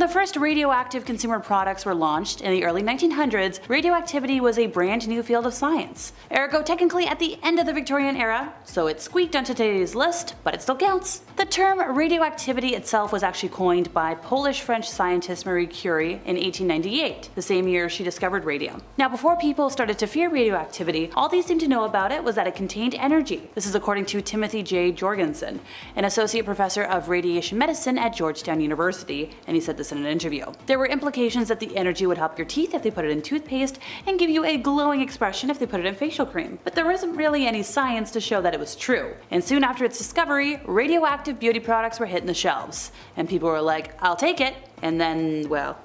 the first radioactive consumer products were launched in the early 1900s, radioactivity was a brand new field of science. Ergo technically at the end of the Victorian era, so it squeaked onto today's list, but it still counts. The term radioactivity itself was actually coined by Polish-French scientist Marie Curie in 1898, the same year she discovered radium. Now before people started to fear radioactivity, all they seemed to know about it was that it contained energy. This is according to Timothy J. Jorgensen, an associate professor of radiation medicine at Georgetown University, and he said this in an interview. There were implications that the energy would help your teeth if they put it in toothpaste and give you a glowing expression if they put it in facial cream. But there wasn't really any science to show that it was true. And soon after its discovery, radioactive beauty products were hitting the shelves. And people were like, I'll take it. And then, well,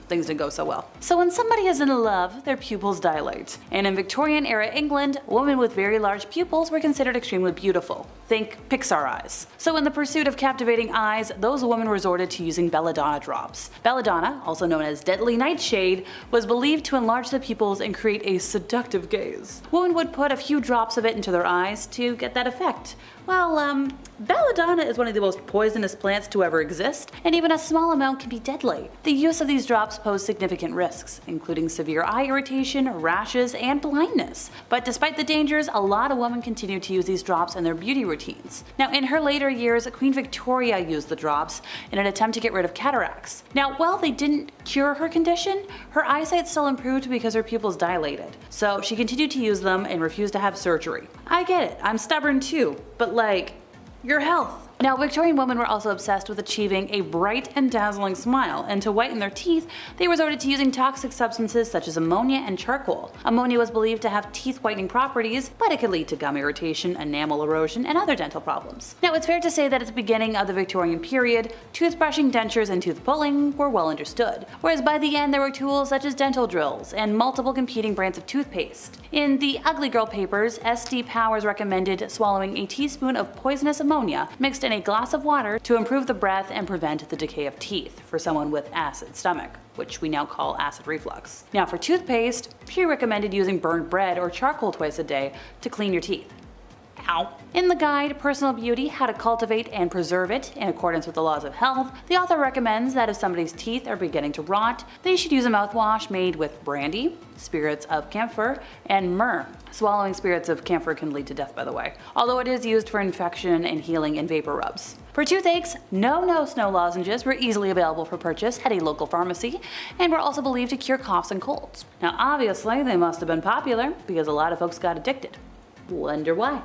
things didn't go so well. So when somebody is in love, their pupils dilate. And in Victorian era England, women with very large pupils were considered extremely beautiful. Think Pixar eyes. So in the pursuit of captivating eyes, those women resorted to using Belladonna drops. Belladonna, also known as deadly nightshade, was believed to enlarge the pupils and create a seductive gaze. Women would put a few drops of it into their eyes to get that effect. Well, Belladonna is one of the most poisonous plants to ever exist, and even a small amount can be deadly. The use of these drops pose significant risks, including severe eye irritation, rashes, and blindness. But despite the dangers, a lot of women continue to use these drops in their beauty routines. Now, in her later years, Queen Victoria used the drops in an attempt to get rid of cataracts. Now, while they didn't cure her condition, her eyesight still improved because her pupils dilated. So she continued to use them and refused to have surgery. I get it, I'm stubborn too, but like, your health. Now, Victorian women were also obsessed with achieving a bright and dazzling smile, and to whiten their teeth, they resorted to using toxic substances such as ammonia and charcoal. Ammonia was believed to have teeth whitening properties, but it could lead to gum irritation, enamel erosion, and other dental problems. Now, it's fair to say that at the beginning of the Victorian period, toothbrushing, dentures, and tooth pulling were well understood, whereas by the end there were tools such as dental drills and multiple competing brands of toothpaste. In the Ugly Girl papers, S.D. Powers recommended swallowing a teaspoon of poisonous ammonia mixed in a glass of water to improve the breath and prevent the decay of teeth for someone with acid stomach, which we now call acid reflux. Now for toothpaste, she recommended using burned bread or charcoal twice a day to clean your teeth. Ow. In the guide, Personal Beauty, How to Cultivate and Preserve It in Accordance with the Laws of Health, the author recommends that if somebody's teeth are beginning to rot, they should use a mouthwash made with brandy, spirits of camphor, and myrrh. Swallowing spirits of camphor can lead to death, by the way, although it is used for infection and healing in vapor rubs. For toothaches, no snow lozenges were easily available for purchase at a local pharmacy and were also believed to cure coughs and colds. Now obviously they must have been popular because a lot of folks got addicted. Wonder why?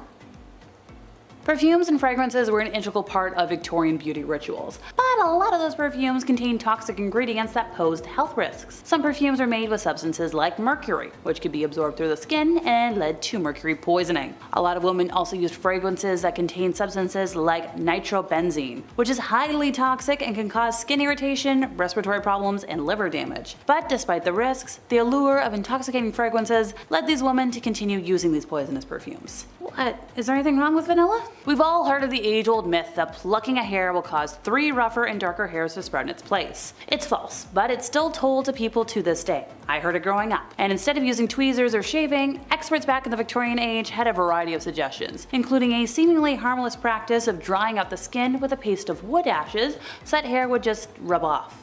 Perfumes and fragrances were an integral part of Victorian beauty rituals, but a lot of those perfumes contained toxic ingredients that posed health risks. Some perfumes were made with substances like mercury, which could be absorbed through the skin and led to mercury poisoning. A lot of women also used fragrances that contained substances like nitrobenzene, which is highly toxic and can cause skin irritation, respiratory problems, and liver damage. But despite the risks, the allure of intoxicating fragrances led these women to continue using these poisonous perfumes. What? Is there anything wrong with vanilla? We've all heard of the age-old myth that plucking a hair will cause 3 rougher and darker hairs to sprout in its place. It's false, but it's still told to people to this day. I heard it growing up. And instead of using tweezers or shaving, experts back in the Victorian age had a variety of suggestions, including a seemingly harmless practice of drying out the skin with a paste of wood ashes so that hair would just rub off.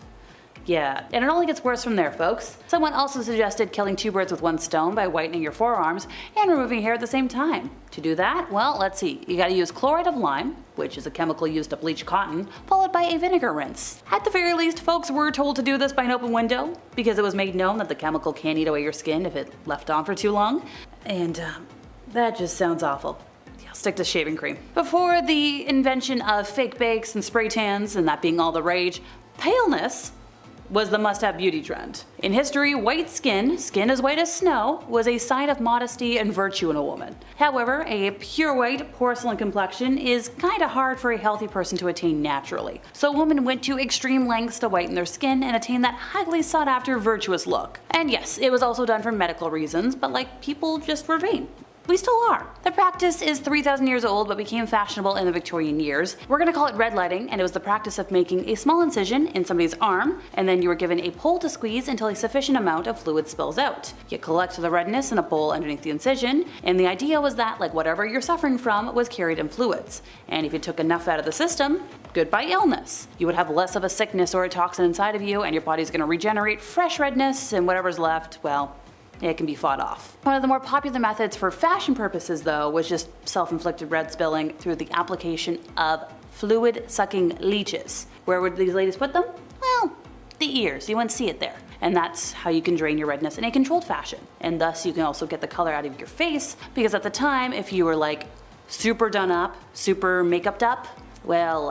Yeah, and it only gets worse from there, folks. Someone also suggested killing 2 birds with 1 stone by whitening your forearms and removing hair at the same time. To do that, well, let's see. You gotta use chloride of lime, which is a chemical used to bleach cotton, followed by a vinegar rinse. At the very least, folks were told to do this by an open window, because it was made known that the chemical can eat away your skin if it left on for too long. And that just sounds awful. Stick to shaving cream. Before the invention of fake bakes and spray tans, and that being all the rage, paleness was the must-have beauty trend. In history, white skin as white as snow, was a sign of modesty and virtue in a woman. However, a pure white porcelain complexion is kinda hard for a healthy person to attain naturally. So women went to extreme lengths to whiten their skin and attain that highly sought-after virtuous look. And yes, it was also done for medical reasons, but like, people just were vain. We still are. The practice is 3,000 years old but became fashionable in the Victorian years. We're gonna call it red lighting, and it was the practice of making a small incision in somebody's arm, and then you were given a pole to squeeze until a sufficient amount of fluid spills out. You collect the redness in a bowl underneath the incision, and the idea was that whatever you're suffering from was carried in fluids. And if you took enough out of the system, goodbye illness. You would have less of a sickness or a toxin inside of you, and your body's gonna regenerate fresh redness, and whatever's left, well, it can be fought off. One of the more popular methods for fashion purposes though was just self-inflicted red spilling through the application of fluid-sucking leeches. Where would these ladies put them? Well, the ears. You wouldn't see it there. And that's how you can drain your redness in a controlled fashion. And thus you can also get the color out of your face, because at the time, if you were super done up, super make-upped up, well,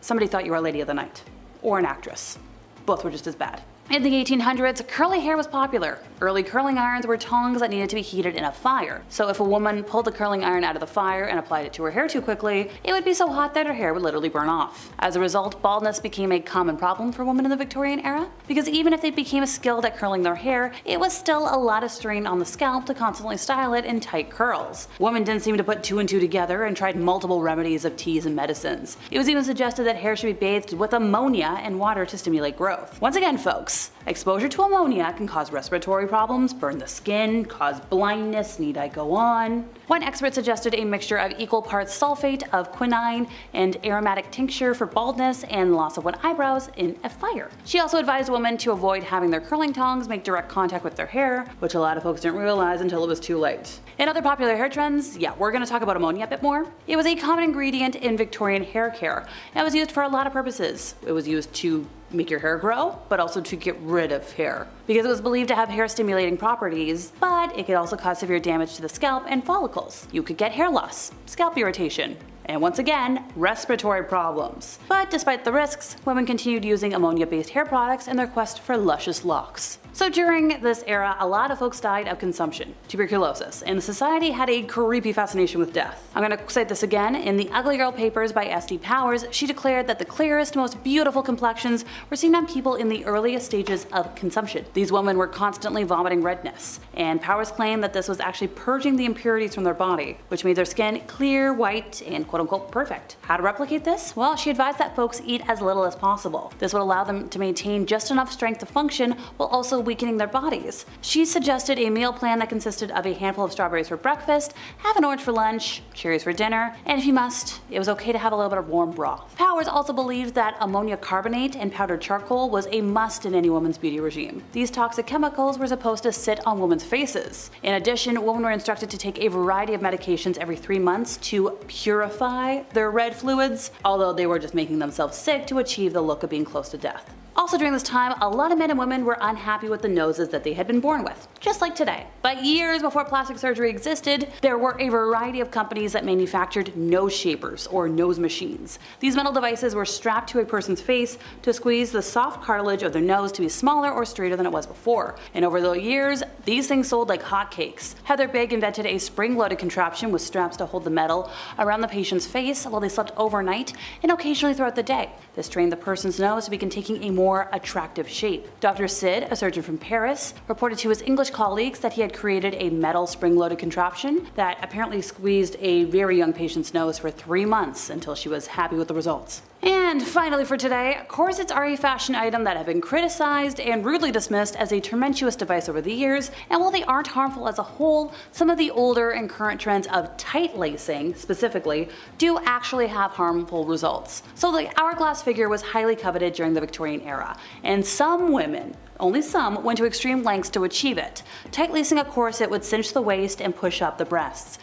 somebody thought you were a lady of the night. Or an actress. Both were just as bad. In the 1800s, curly hair was popular. Early curling irons were tongs that needed to be heated in a fire. So if a woman pulled the curling iron out of the fire and applied it to her hair too quickly, it would be so hot that her hair would literally burn off. As a result, baldness became a common problem for women in the Victorian era, because even if they became skilled at curling their hair, it was still a lot of strain on the scalp to constantly style it in tight curls. Women didn't seem to put two and two together and tried multiple remedies of teas and medicines. It was even suggested that hair should be bathed with ammonia and water to stimulate growth. Once again, folks, exposure to ammonia can cause respiratory problems, burn the skin, cause blindness, need I go on? One expert suggested a mixture of equal parts sulfate of quinine and aromatic tincture for baldness and loss of wet eyebrows in a fire. She also advised women to avoid having their curling tongs make direct contact with their hair, which a lot of folks didn't realize until it was too late. In other popular hair trends, yeah, we're going to talk about ammonia a bit more. It was a common ingredient in Victorian hair care, and it was used for a lot of purposes. It was used to make your hair grow, but also to get rid of hair, because it was believed to have hair stimulating properties, but it could also cause severe damage to the scalp and follicles. You could get hair loss, scalp irritation, and once again, respiratory problems. But despite the risks, women continued using ammonia-based hair products in their quest for luscious locks. So during this era, a lot of folks died of consumption, tuberculosis, and the society had a creepy fascination with death. I'm gonna cite this again. In the Ugly Girl Papers by S.D. Powers, she declared that the clearest, most beautiful complexions were seen on people in the earliest stages of consumption. These women were constantly vomiting redness, and Powers claimed that this was actually purging the impurities from their body, which made their skin clear, white, and quote-unquote perfect. How to replicate this? Well, she advised that folks eat as little as possible. This would allow them to maintain just enough strength to function while also weakening their bodies. She suggested a meal plan that consisted of a handful of strawberries for breakfast, half an orange for lunch, cherries for dinner, and if you must, it was okay to have a little bit of warm broth. Powers also believed that ammonia carbonate and powdered charcoal was a must in any woman's beauty regime. These toxic chemicals were supposed to sit on women's faces. In addition, women were instructed to take a variety of medications every 3 months to purify their red fluids, although they were just making themselves sick to achieve the look of being close to death. Also during this time, a lot of men and women were unhappy with the noses that they had been born with, just like today. But years before plastic surgery existed, there were a variety of companies that manufactured nose shapers or nose machines. These metal devices were strapped to a person's face to squeeze the soft cartilage of their nose to be smaller or straighter than it was before. And over the years, these things sold like hotcakes. Heather Big invented a spring-loaded contraption with straps to hold the metal around the patient's face while they slept overnight and occasionally throughout the day. This trained the person's nose to begin taking a more attractive shape. Dr. Sid, a surgeon from Paris, reported to his English colleagues that he had created a metal spring-loaded contraption that apparently squeezed a very young patient's nose for 3 months until she was happy with the results. And finally for today, corsets are a fashion item that have been criticized and rudely dismissed as a tumultuous device over the years, and while they aren't harmful as a whole, some of the older and current trends of tight lacing, specifically, do actually have harmful results. So the hourglass figure was highly coveted during the Victorian era, and some women, only some, went to extreme lengths to achieve it. Tight lacing a corset would cinch the waist and push up the breasts.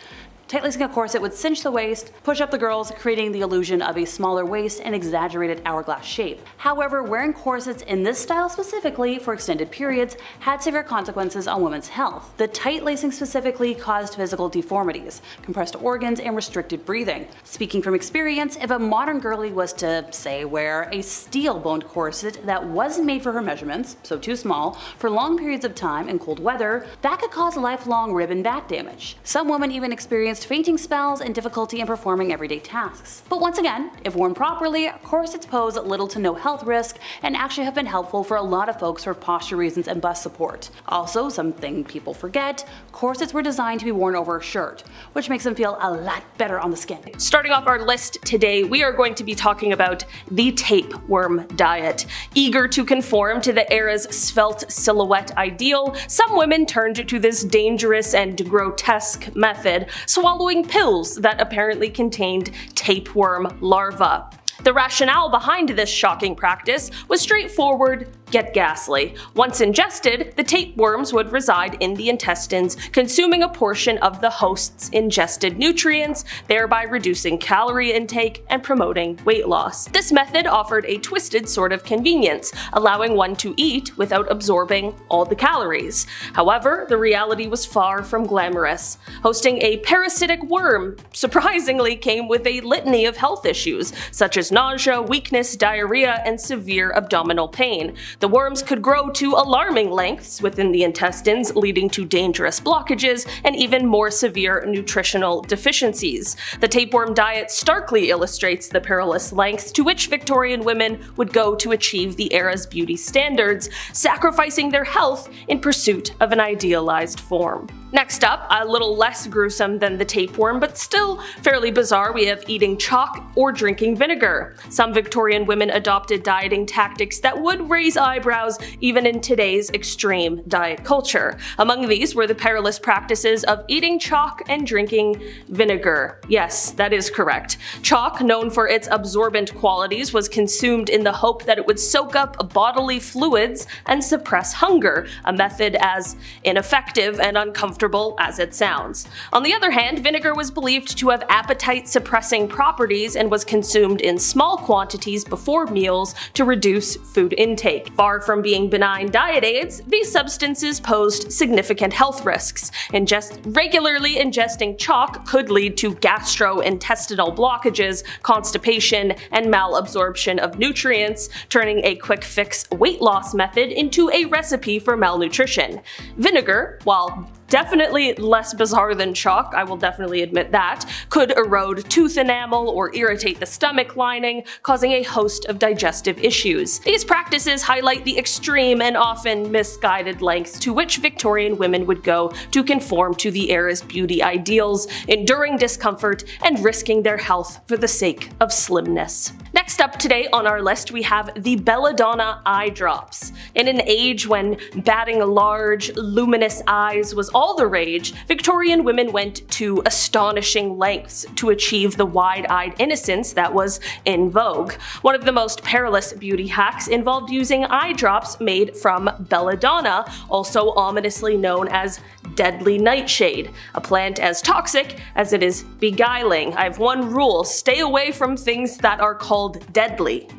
Tight lacing a corset would cinch the waist, push up the girls, creating the illusion of a smaller waist and exaggerated hourglass shape. However, wearing corsets in this style specifically for extended periods had severe consequences on women's health. The tight lacing specifically caused physical deformities, compressed organs, and restricted breathing. Speaking from experience, if a modern girlie was to, say, wear a steel-boned corset that wasn't made for her measurements, so too small, for long periods of time in cold weather, that could cause lifelong rib and back damage. Some women even experienced against fainting spells and difficulty in performing everyday tasks. But once again, if worn properly, corsets pose little to no health risk and actually have been helpful for a lot of folks for posture reasons and bust support. Also, something people forget, corsets were designed to be worn over a shirt, which makes them feel a lot better on the skin. Starting off our list today, we are going to be talking about the tapeworm diet. Eager to conform to the era's svelte silhouette ideal, some women turned to this dangerous and grotesque method, swallowing pills that apparently contained tapeworm larvae. The rationale behind this shocking practice was straightforward, get ghastly. Once ingested, the tapeworms would reside in the intestines, consuming a portion of the host's ingested nutrients, thereby reducing calorie intake and promoting weight loss. This method offered a twisted sort of convenience, allowing one to eat without absorbing all the calories. However, the reality was far from glamorous. Hosting a parasitic worm surprisingly came with a litany of health issues, such as nausea, weakness, diarrhea, and severe abdominal pain. The worms could grow to alarming lengths within the intestines, leading to dangerous blockages and even more severe nutritional deficiencies. The tapeworm diet starkly illustrates the perilous lengths to which Victorian women would go to achieve the era's beauty standards, sacrificing their health in pursuit of an idealized form. Next up, a little less gruesome than the tapeworm, but still fairly bizarre, we have eating chalk or drinking vinegar. Some Victorian women adopted dieting tactics that would raise eyebrows even in today's extreme diet culture. Among these were the perilous practices of eating chalk and drinking vinegar. Yes, that is correct. Chalk, known for its absorbent qualities, was consumed in the hope that it would soak up bodily fluids and suppress hunger, a method as ineffective and uncomfortable as it sounds. On the other hand, vinegar was believed to have appetite-suppressing properties and was consumed in small quantities before meals to reduce food intake. Far from being benign diet aids, these substances posed significant health risks. Regularly ingesting chalk could lead to gastrointestinal blockages, constipation, and malabsorption of nutrients, turning a quick-fix weight loss method into a recipe for malnutrition. Vinegar, while definitely less bizarre than chalk, I will definitely admit that, could erode tooth enamel or irritate the stomach lining, causing a host of digestive issues. These practices highlight the extreme and often misguided lengths to which Victorian women would go to conform to the era's beauty ideals, enduring discomfort and risking their health for the sake of slimness. Next up today on our list, we have the Belladonna eye drops. In an age when batting large, luminous eyes was all the rage, Victorian women went to astonishing lengths to achieve the wide-eyed innocence that was in vogue. One of the most perilous beauty hacks involved using eye drops made from Belladonna, also ominously known as deadly nightshade, a plant as toxic as it is beguiling. I have one rule: stay away from things that are called deadly.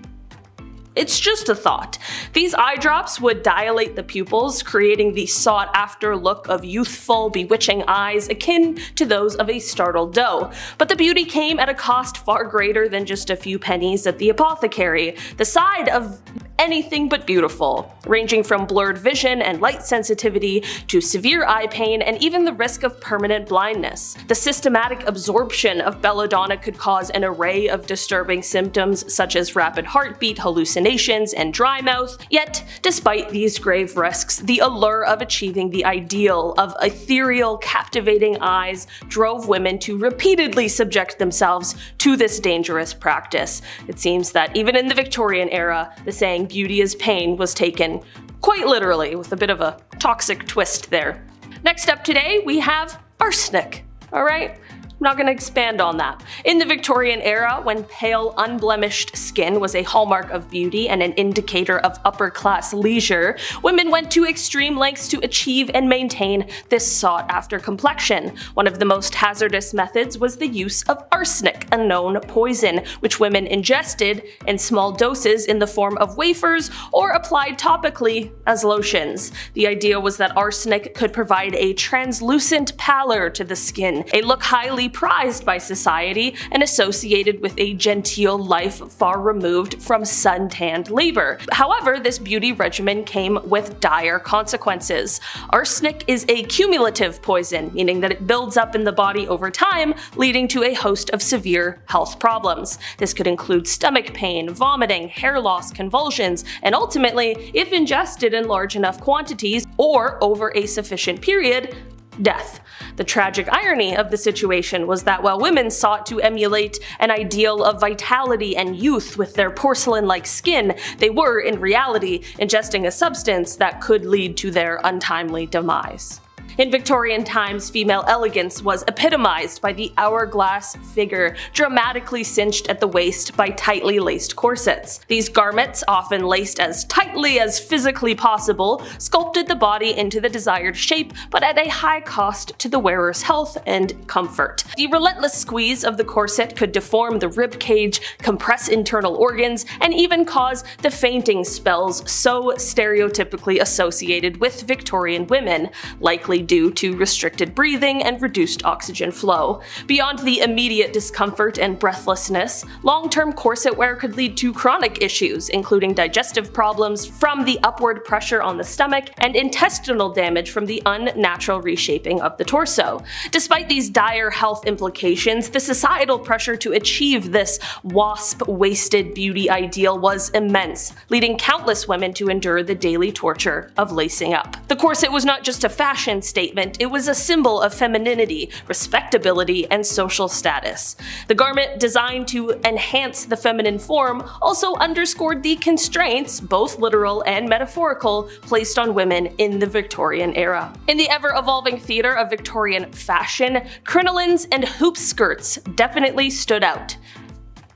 It's just a thought. These eye drops would dilate the pupils, creating the sought-after look of youthful, bewitching eyes akin to those of a startled doe. But the beauty came at a cost far greater than just a few pennies at the apothecary. The side of anything but beautiful, ranging from blurred vision and light sensitivity to severe eye pain and even the risk of permanent blindness. The systematic absorption of belladonna could cause an array of disturbing symptoms such as rapid heartbeat, hallucinations, and dry mouth. Yet, despite these grave risks, the allure of achieving the ideal of ethereal, captivating eyes drove women to repeatedly subject themselves to this dangerous practice. It seems that even in the Victorian era, the saying "beauty is pain" was taken quite literally, with a bit of a toxic twist there. Next up today, we have arsenic. Alright? I'm not going to expand on that. In the Victorian era, when pale, unblemished skin was a hallmark of beauty and an indicator of upper-class leisure, women went to extreme lengths to achieve and maintain this sought-after complexion. One of the most hazardous methods was the use of arsenic, a known poison, which women ingested in small doses in the form of wafers or applied topically as lotions. The idea was that arsenic could provide a translucent pallor to the skin, a look highly prized by society and associated with a genteel life far removed from suntanned labor. However, this beauty regimen came with dire consequences. Arsenic is a cumulative poison, meaning that it builds up in the body over time, leading to a host of severe health problems. This could include stomach pain, vomiting, hair loss, convulsions, and ultimately, if ingested in large enough quantities or over a sufficient period, death. The tragic irony of the situation was that while women sought to emulate an ideal of vitality and youth with their porcelain-like skin, they were, in reality, ingesting a substance that could lead to their untimely demise. In Victorian times, female elegance was epitomized by the hourglass figure, dramatically cinched at the waist by tightly laced corsets. These garments, often laced as tightly as physically possible, sculpted the body into the desired shape, but at a high cost to the wearer's health and comfort. The relentless squeeze of the corset could deform the rib cage, compress internal organs, and even cause the fainting spells so stereotypically associated with Victorian women, likely due to restricted breathing and reduced oxygen flow. Beyond the immediate discomfort and breathlessness, long-term corset wear could lead to chronic issues, including digestive problems from the upward pressure on the stomach and intestinal damage from the unnatural reshaping of the torso. Despite these dire health implications, the societal pressure to achieve this wasp-waisted beauty ideal was immense, leading countless women to endure the daily torture of lacing up. The corset was not just a fashion statement, it was a symbol of femininity, respectability, and social status. The garment, designed to enhance the feminine form, also underscored the constraints, both literal and metaphorical, placed on women in the Victorian era. In the ever-evolving theater of Victorian fashion, crinolines and hoop skirts definitely stood out.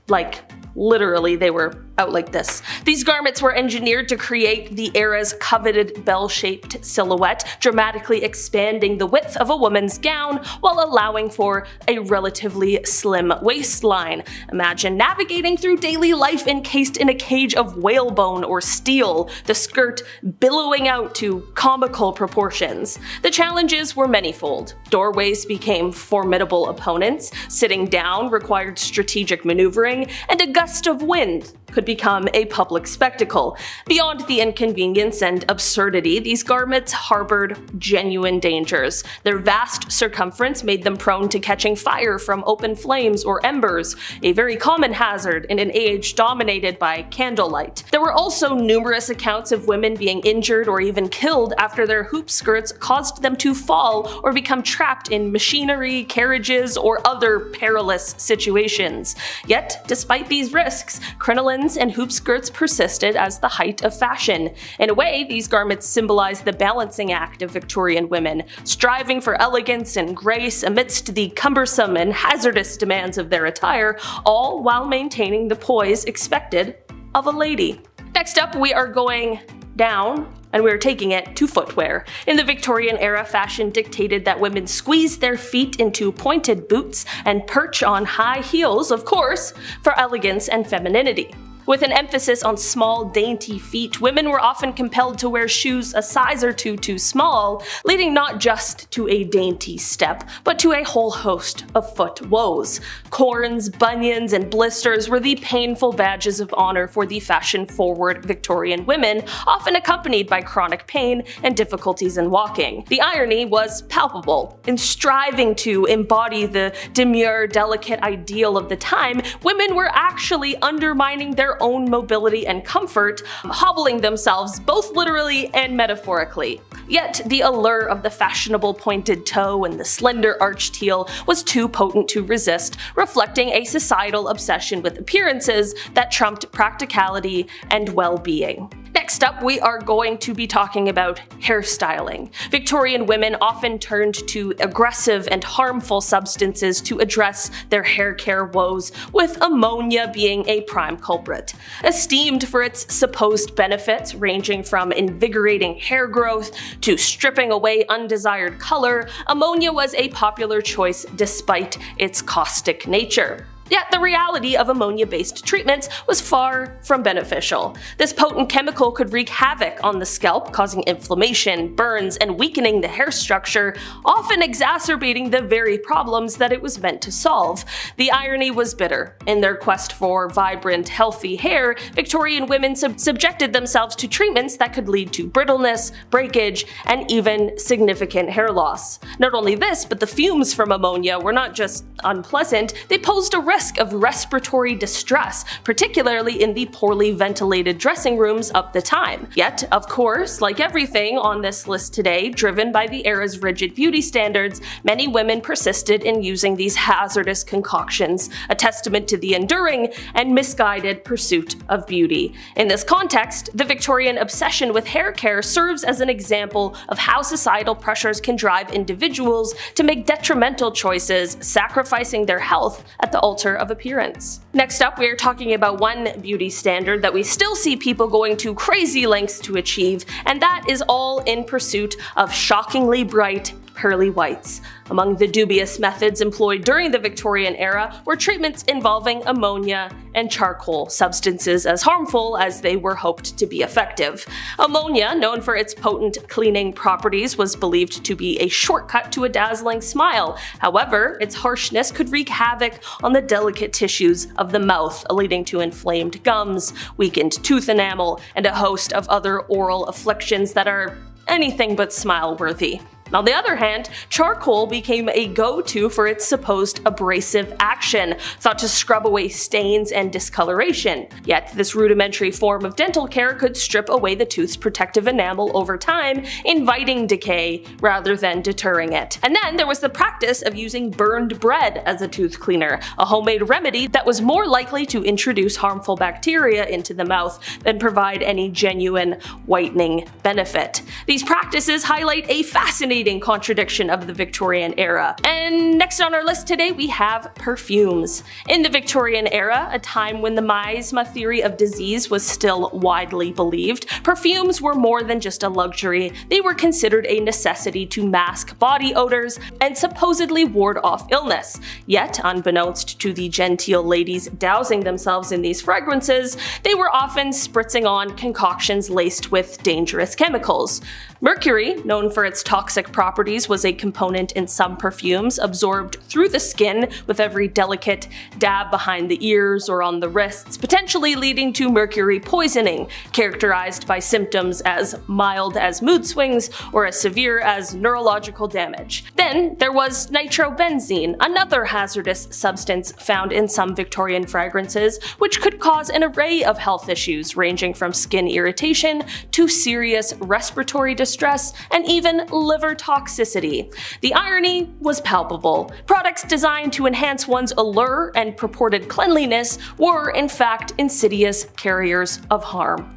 Like, literally, they were out like this. These garments were engineered to create the era's coveted bell-shaped silhouette, dramatically expanding the width of a woman's gown while allowing for a relatively slim waistline. Imagine navigating through daily life encased in a cage of whalebone or steel, the skirt billowing out to comical proportions. The challenges were manifold. Doorways became formidable opponents, sitting down required strategic maneuvering, and a gust of wind could become a public spectacle. Beyond the inconvenience and absurdity, these garments harbored genuine dangers. Their vast circumference made them prone to catching fire from open flames or embers, a very common hazard in an age dominated by candlelight. There were also numerous accounts of women being injured or even killed after their hoop skirts caused them to fall or become trapped in machinery, carriages, or other perilous situations. Yet, despite these risks, crinolines and hoop skirts persisted as the height of fashion. In a way, these garments symbolize the balancing act of Victorian women, striving for elegance and grace amidst the cumbersome and hazardous demands of their attire, all while maintaining the poise expected of a lady. Next up, we are going down, and we're taking it to footwear. In the Victorian era, fashion dictated that women squeeze their feet into pointed boots and perch on high heels, of course, for elegance and femininity. With an emphasis on small, dainty feet, women were often compelled to wear shoes a size or two too small, leading not just to a dainty step, but to a whole host of foot woes. Corns, bunions, and blisters were the painful badges of honor for the fashion-forward Victorian women, often accompanied by chronic pain and difficulties in walking. The irony was palpable. In striving to embody the demure, delicate ideal of the time, women were actually undermining their own mobility and comfort, hobbling themselves both literally and metaphorically. Yet the allure of the fashionable pointed toe and the slender arched heel was too potent to resist, reflecting a societal obsession with appearances that trumped practicality and well-being. Next up, we are going to be talking about hairstyling. Victorian women often turned to aggressive and harmful substances to address their hair care woes, with ammonia being a prime culprit. Esteemed for its supposed benefits ranging from invigorating hair growth to stripping away undesired color, ammonia was a popular choice despite its caustic nature. Yet the reality of ammonia-based treatments was far from beneficial. This potent chemical could wreak havoc on the scalp, causing inflammation, burns, and weakening the hair structure, often exacerbating the very problems that it was meant to solve. The irony was bitter. In their quest for vibrant, healthy hair, Victorian women subjected themselves to treatments that could lead to brittleness, breakage, and even significant hair loss. Not only this, but the fumes from ammonia were not just unpleasant, they posed a risk of respiratory distress, particularly in the poorly ventilated dressing rooms of the time. Yet, of course, like everything on this list today, driven by the era's rigid beauty standards, many women persisted in using these hazardous concoctions, a testament to the enduring and misguided pursuit of beauty. In this context, the Victorian obsession with hair care serves as an example of how societal pressures can drive individuals to make detrimental choices, sacrificing their health at the altar of appearance. Next up, we are talking about one beauty standard that we still see people going to crazy lengths to achieve, and that is all in pursuit of shockingly bright, pearly whites. Among the dubious methods employed during the Victorian era were treatments involving ammonia and charcoal, substances as harmful as they were hoped to be effective. Ammonia, known for its potent cleaning properties, was believed to be a shortcut to a dazzling smile. However, its harshness could wreak havoc on the delicate tissues of the mouth, leading to inflamed gums, weakened tooth enamel, and a host of other oral afflictions that are anything but smile-worthy. On the other hand, charcoal became a go-to for its supposed abrasive action, thought to scrub away stains and discoloration. Yet this rudimentary form of dental care could strip away the tooth's protective enamel over time, inviting decay rather than deterring it. And then there was the practice of using burned bread as a tooth cleaner, a homemade remedy that was more likely to introduce harmful bacteria into the mouth than provide any genuine whitening benefit. These practices highlight a fascinating contradiction of the Victorian era. And next on our list today we have perfumes. In the Victorian era, a time when the miasma theory of disease was still widely believed, perfumes were more than just a luxury. They were considered a necessity to mask body odors and supposedly ward off illness. Yet, unbeknownst to the genteel ladies dousing themselves in these fragrances, they were often spritzing on concoctions laced with dangerous chemicals. Mercury, known for its toxic properties, was a component in some perfumes absorbed through the skin with every delicate dab behind the ears or on the wrists, potentially leading to mercury poisoning, characterized by symptoms as mild as mood swings or as severe as neurological damage. Then there was nitrobenzene, another hazardous substance found in some Victorian fragrances, which could cause an array of health issues ranging from skin irritation to serious respiratory distress and even liver toxicity. The irony was palpable. Products designed to enhance one's allure and purported cleanliness were, in fact, insidious carriers of harm.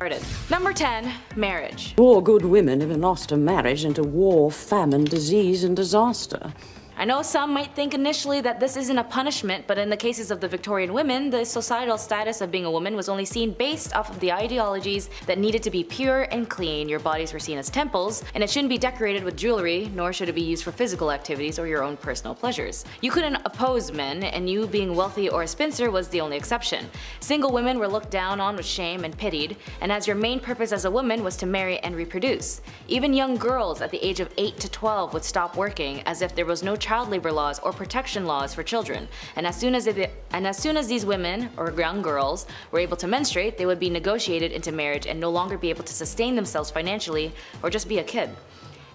Number 10. Marriage. Poor good women have lost a marriage into war, famine, disease, and disaster. I know some might think initially that this isn't a punishment, but in the cases of the Victorian women, the societal status of being a woman was only seen based off of the ideologies that needed to be pure and clean. Your bodies were seen as temples, and it shouldn't be decorated with jewelry, nor should it be used for physical activities or your own personal pleasures. You couldn't oppose men, and you being wealthy or a spinster was the only exception. Single women were looked down on with shame and pitied, and as your main purpose as a woman was to marry and reproduce. Even young girls at the age of 8 to 12 would stop working as if there was no child labor laws or protection laws for children, and as soon as these women or young girls were able to menstruate, they would be negotiated into marriage and no longer be able to sustain themselves financially or just be a kid.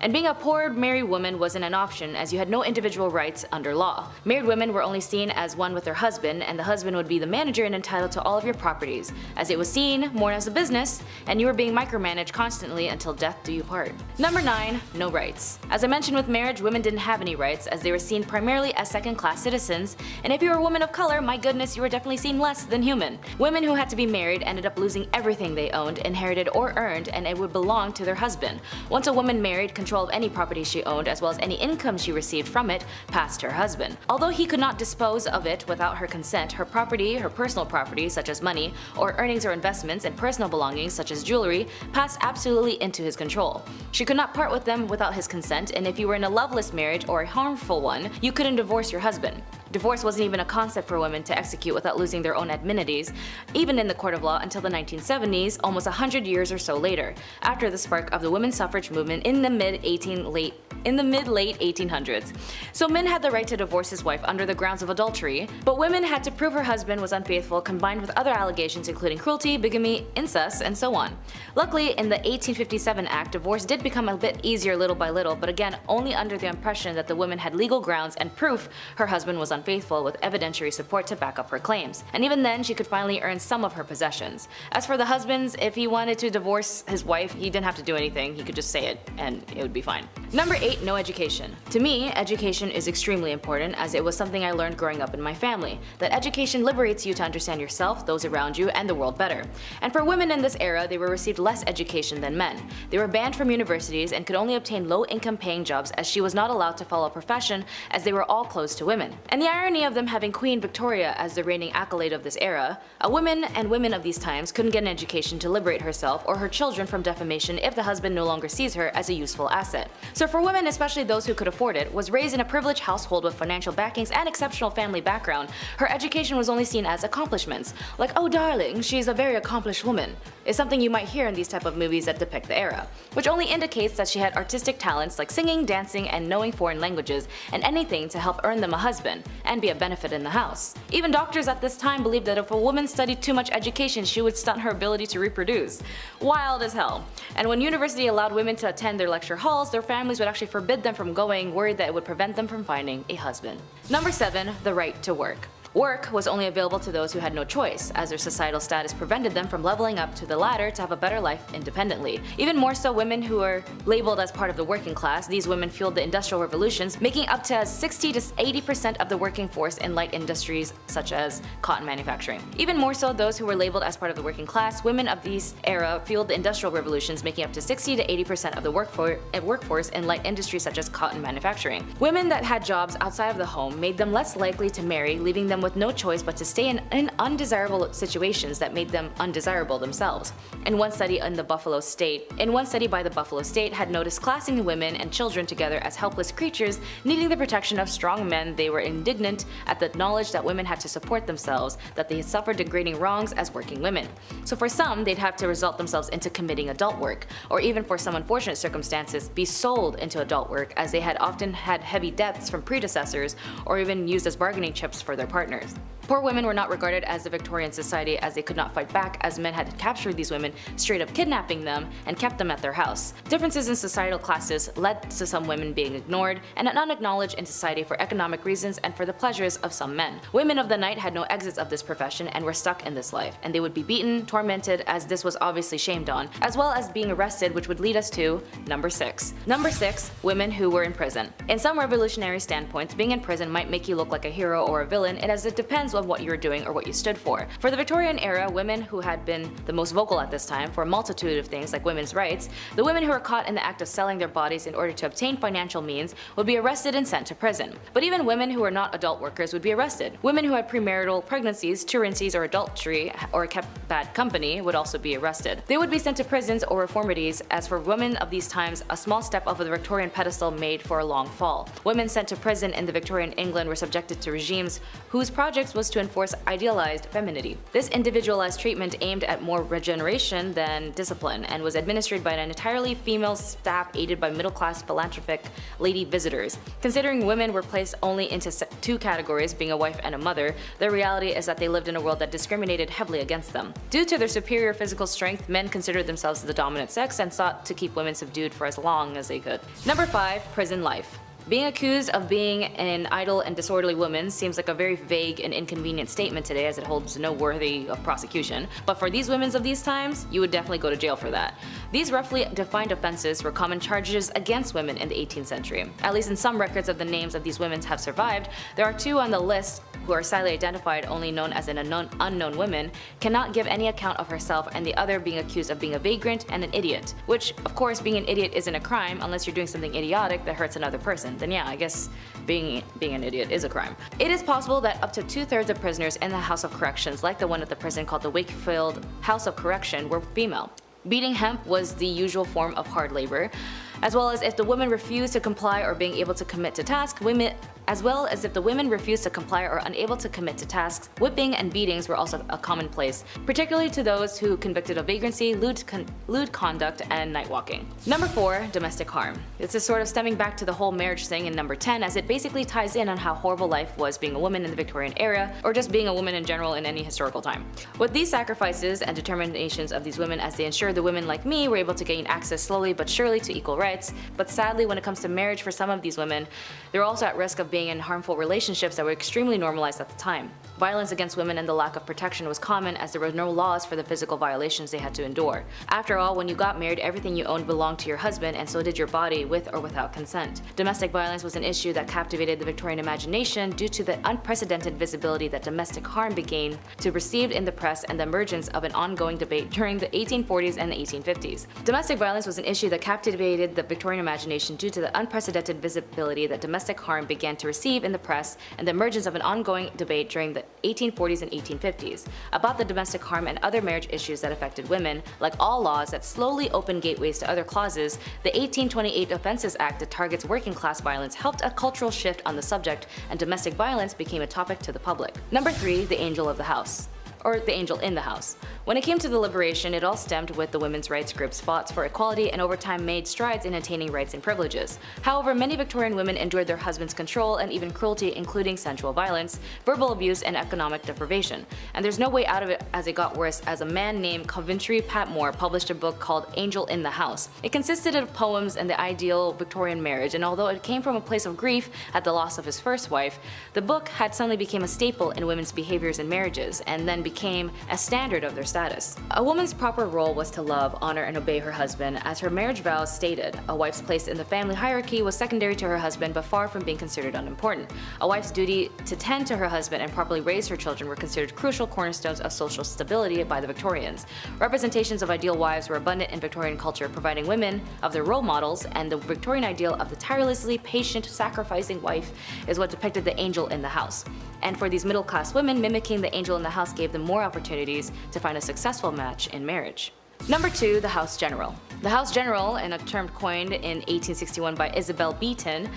And being a poor married woman wasn't an option, as you had no individual rights under law. Married women were only seen as one with their husband, and the husband would be the manager and entitled to all of your properties, as it was seen more as a business, and you were being micromanaged constantly until death do you part. Number 9. No rights. As I mentioned with marriage, women didn't have any rights, as they were seen primarily as second-class citizens, and if you were a woman of color, my goodness, you were definitely seen less than human. Women who had to be married ended up losing everything they owned, inherited, or earned, and it would belong to their husband. Once a woman married, control control of any property she owned as well as any income she received from it past her husband. Although he could not dispose of it without her consent, her property, her personal property such as money, or earnings or investments, and personal belongings such as jewelry passed absolutely into his control. She could not part with them without his consent, and if you were in a loveless marriage or a harmful one, you couldn't divorce your husband. Divorce wasn't even a concept for women to execute without losing their own amenities, even in the court of law until the 1970s, almost 100 years or so later, after the spark of the women's suffrage movement in the mid-late 1800s. So men had the right to divorce his wife under the grounds of adultery, but women had to prove her husband was unfaithful combined with other allegations including cruelty, bigamy, incest, and so on. Luckily, in the 1857 Act, divorce did become a bit easier little by little, but again only under the impression that the woman had legal grounds and proof her husband was unfaithful with evidentiary support to back up her claims. And even then, she could finally earn some of her possessions. As for the husbands, if he wanted to divorce his wife, he didn't have to do anything, he could just say it and it would be fine. Number 8. No education. To me, education is extremely important as it was something I learned growing up in my family, that education liberates you to understand yourself, those around you, and the world better. And for women in this era, they were received less education than men. They were banned from universities and could only obtain low-income paying jobs as she was not allowed to follow a profession as they were all closed to women. And the irony of them having Queen Victoria as the reigning accolade of this era, a woman and women of these times couldn't get an education to liberate herself or her children from defamation if the husband no longer sees her as a useful asset. So for women, especially those who could afford it, was raised in a privileged household with financial backings and exceptional family background, her education was only seen as accomplishments. Like, oh darling, she's a very accomplished woman, is something you might hear in these type of movies that depict the era, which only indicates that she had artistic talents like singing, dancing, and knowing foreign languages, and anything to help earn them a husband and be a benefit in the house. Even doctors at this time believed that if a woman studied too much education, she would stunt her ability to reproduce. Wild as hell. And when university allowed women to attend their lecture halls, their families would actually forbid them from going, worried that it would prevent them from finding a husband. Number 7. The right to work. Work was only available to those who had no choice, as their societal status prevented them from leveling up to the ladder to have a better life independently. Even more so, women who were labeled as part of the working class, these women fueled the industrial revolutions, making up to 60 to 80% of the working force in light industries such as cotton manufacturing. Even more so, those who were labeled as part of the working class, women of this era fueled the industrial revolutions, making up to 60 to 80% of the workforce in light industries such as cotton manufacturing. Women that had jobs outside of the home made them less likely to marry, leaving them with no choice but to stay in undesirable situations that made them undesirable themselves. In one study by the Buffalo State had noticed classing women and children together as helpless creatures needing the protection of strong men. They were indignant at the knowledge that women had to support themselves, that they had suffered degrading wrongs as working women. So for some, they'd have to result themselves into committing adult work, or even for some unfortunate circumstances, be sold into adult work as they had often had heavy debts from predecessors or even used as bargaining chips for their partners. Poor women were not regarded as the Victorian society as they could not fight back, as men had captured these women, straight up kidnapping them and kept them at their house. Differences in societal classes led to some women being ignored and unacknowledged in society for economic reasons and for the pleasures of some men. Women of the night had no exits of this profession and were stuck in this life, and they would be beaten, tormented, as this was obviously shamed on, as well as being arrested, which would lead us to number 6. Number 6. Women who were in prison. In some revolutionary standpoints, being in prison might make you look like a hero or a villain, as it depends on what you were doing or what you stood for. For the Victorian era, women who had been the most vocal at this time for a multitude of things like women's rights, the women who were caught in the act of selling their bodies in order to obtain financial means would be arrested and sent to prison. But even women who were not adult workers would be arrested. Women who had premarital pregnancies, truancies, or adultery, or kept bad company would also be arrested. They would be sent to prisons or reformities, as for women of these times, a small step off of the Victorian pedestal made for a long fall. Women sent to prison in the Victorian England were subjected to regimes whose project was to enforce idealized femininity. This individualized treatment aimed at more regeneration than discipline and was administered by an entirely female staff aided by middle-class philanthropic lady visitors. Considering women were placed only into 2 categories, being a wife and a mother, the reality is that they lived in a world that discriminated heavily against them. Due to their superior physical strength, men considered themselves the dominant sex and sought to keep women subdued for as long as they could. Number 5. Prison life. Being accused of being an idle and disorderly woman seems like a very vague and inconvenient statement today, as it holds no worthy of prosecution, but for these women of these times, you would definitely go to jail for that. These roughly defined offenses were common charges against women in the 18th century. At least in some records of the names of these women have survived, there are 2 on the list who are sadly identified only known as an unknown woman, cannot give any account of herself, and the other being accused of being a vagrant and an idiot. Which, of course, being an idiot isn't a crime unless you're doing something idiotic that hurts another person. Then yeah, I guess being an idiot is a crime. It is possible that up to 2/3 of prisoners in the House of Corrections, like the one at the prison called the Wakefield House of Correction, were female. Beating hemp was the usual form of hard labor, as well as if the women refused to comply or being able to commit to tasks, whipping and beatings were also a commonplace, particularly to those who convicted of vagrancy, lewd conduct, and night walking. Number 4, domestic harm. This is sort of stemming back to the whole marriage thing in number 10, as it basically ties in on how horrible life was being a woman in the Victorian era, or just being a woman in general in any historical time. With these sacrifices and determinations of these women, as they ensured the women like me were able to gain access slowly but surely to equal rights, but sadly when it comes to marriage for some of these women, they're also at risk of being in harmful relationships that were extremely normalized at the time. Violence against women and the lack of protection was common, as there were no laws for the physical violations they had to endure. After all, when you got married, everything you owned belonged to your husband, and so did your body, with or without consent. Domestic violence was an issue that captivated the Victorian imagination due to the unprecedented visibility that domestic harm began to receive in the press and the emergence of an ongoing debate during the 1840s and the 1850s. Domestic violence was an issue that captivated the Victorian imagination due to the unprecedented visibility that domestic harm began to receive in the press and the emergence of an ongoing debate during the 1840s and 1850s about the domestic harm and other marriage issues that affected women. Like all laws that slowly opened gateways to other clauses, the 1828 Offences Act that targets working class violence helped a cultural shift on the subject, and domestic violence became a topic to the public. Number 3, the angel of the house. Or the angel in the house. When it came to the liberation, it all stemmed with the women's rights groups fought for equality and over time made strides in attaining rights and privileges. However, many Victorian women endured their husband's control and even cruelty, including sensual violence, verbal abuse, and economic deprivation. And there's no way out of it, as it got worse, as a man named Coventry Patmore published a book called Angel in the House. It consisted of poems and the ideal Victorian marriage, and although it came from a place of grief at the loss of his first wife, the book had suddenly become a staple in women's behaviors in marriages, and then became a standard of their status. A woman's proper role was to love, honor, and obey her husband, as her marriage vows stated. A wife's place in the family hierarchy was secondary to her husband, but far from being considered unimportant. A wife's duty to tend to her husband and properly raise her children were considered crucial cornerstones of social stability by the Victorians. Representations of ideal wives were abundant in Victorian culture, providing women of their role models, and the Victorian ideal of the tirelessly patient, sacrificing wife is what depicted the angel in the house. And for these middle-class women, mimicking the angel in the house gave them more opportunities to find a successful match in marriage. Number 2, the House General. The House General, and a term coined in 1861 by Isabella Beeton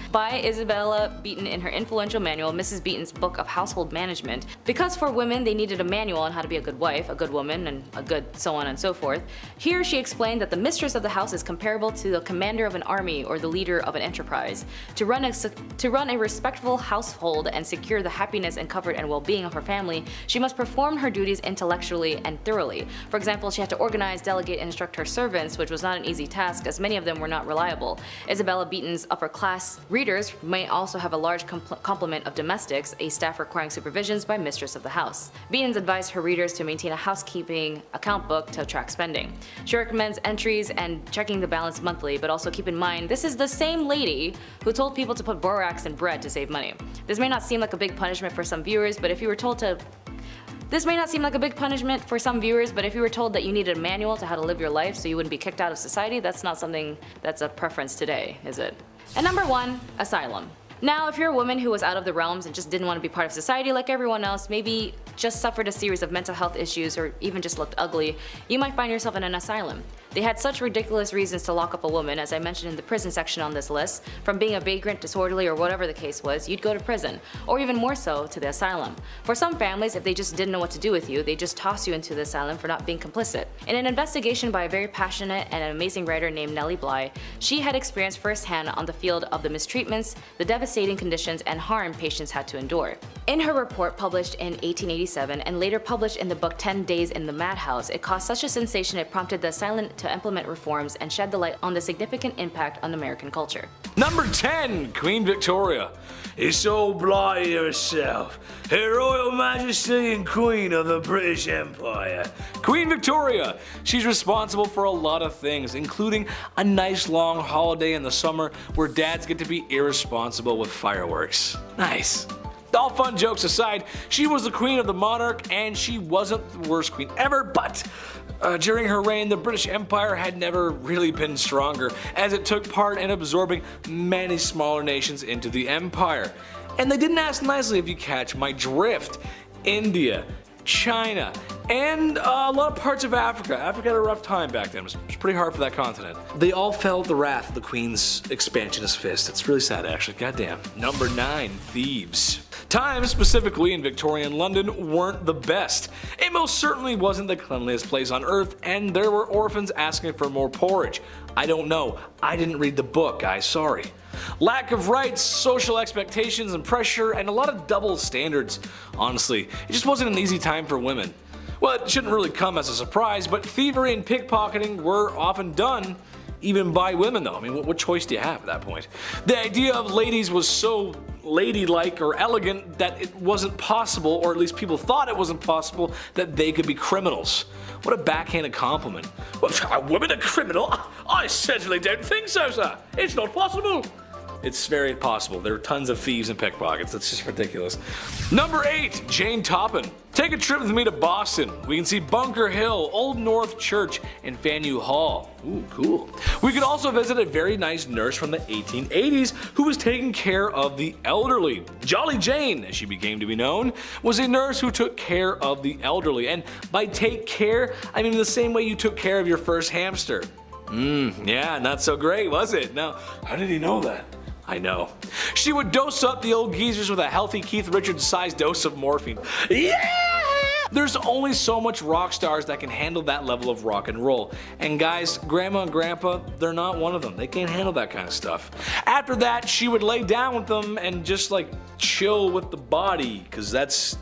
in her influential manual, Mrs. Beeton's Book of Household Management, because for women they needed a manual on how to be a good wife, a good woman, and a good so on and so forth. Here she explained that the mistress of the house is comparable to the commander of an army or the leader of an enterprise. To run a respectful household and secure the happiness and comfort and well-being of her family, she must perform her duties intellectually and thoroughly. For example, she had to organize, delegate, and instruct her servants, which was not an easy task as many of them were not reliable. Isabella Beeton's upper-class readers may also have a large complement of domestics, a staff requiring supervisions by mistress of the house. Beeton's advised her readers to maintain a housekeeping account book to track spending. She recommends entries and checking the balance monthly, but also keep in mind this is the same lady who told people to put borax in bread to save money. This may not seem like a big punishment for some viewers, but if you were told that you needed a manual to how to live your life so you wouldn't be kicked out of society, that's not something that's a preference today, is it? And number 1, Asylum. Now, if you're a woman who was out of the realms and just didn't want to be part of society like everyone else, maybe just suffered a series of mental health issues or even just looked ugly, you might find yourself in an asylum. They had such ridiculous reasons to lock up a woman, as I mentioned in the prison section on this list. From being a vagrant, disorderly, or whatever the case was, you'd go to prison, or even more so, to the asylum. For some families, if they just didn't know what to do with you, they just toss you into the asylum for not being complicit. In an investigation by a very passionate and amazing writer named Nellie Bly, she had experienced firsthand on the field of the mistreatments, the devastating conditions, and harm patients had to endure. In her report published in 1887 and later published in the book 10 Days in the Madhouse, it caused such a sensation it prompted the asylum to implement reforms and shed the light on the significant impact on American culture. Number 10, Queen Victoria. It's all Bly herself, Her Royal Majesty and Queen of the British Empire. Queen Victoria. She's responsible for a lot of things, including a nice long holiday in the summer where dads get to be irresponsible with fireworks. Nice. All fun jokes aside, she was the queen of the monarch and she wasn't the worst queen ever, but during her reign the British Empire had never really been stronger, as it took part in absorbing many smaller nations into the empire. And they didn't ask nicely, if you catch my drift. India, China, and a lot of parts of Africa. Africa had a rough time back then. It was pretty hard for that continent. They all felt the wrath of the Queen's expansionist fist. It's really sad, actually. Goddamn. Number 9, thieves. Times, specifically in Victorian London, weren't the best. It most certainly wasn't the cleanliest place on earth, and there were orphans asking for more porridge. I don't know. I didn't read the book, guys. Sorry. Lack of rights, social expectations and pressure, and a lot of double standards. Honestly, it just wasn't an easy time for women. Well, it shouldn't really come as a surprise, but thievery and pickpocketing were often done even by women though. I mean, what choice do you have at that point? The idea of ladies was so ladylike or elegant that it wasn't possible, or at least people thought it wasn't possible, that they could be criminals. What a backhanded compliment. What, a woman a criminal? I certainly don't think so, sir. It's not possible. It's very possible. There are tons of thieves and pickpockets. That's just ridiculous. Number 8, Jane Toppan. Take a trip with me to Boston. We can see Bunker Hill, Old North Church, and Faneuil Hall. Ooh, cool. We could also visit a very nice nurse from the 1880s who was taking care of the elderly. Jolly Jane, as she became to be known, was a nurse who took care of the elderly. And by take care, I mean the same way you took care of your first hamster. Yeah, not so great, was it? Now, how did he know that? I know. She would dose up the old geezers with a healthy Keith Richards-sized dose of morphine. Yeah! There's only so much rock stars that can handle that level of rock and roll. And guys, Grandma and Grandpa, they're not one of them. They can't handle that kind of stuff. After that, she would lay down with them and just like chill with the body, because that's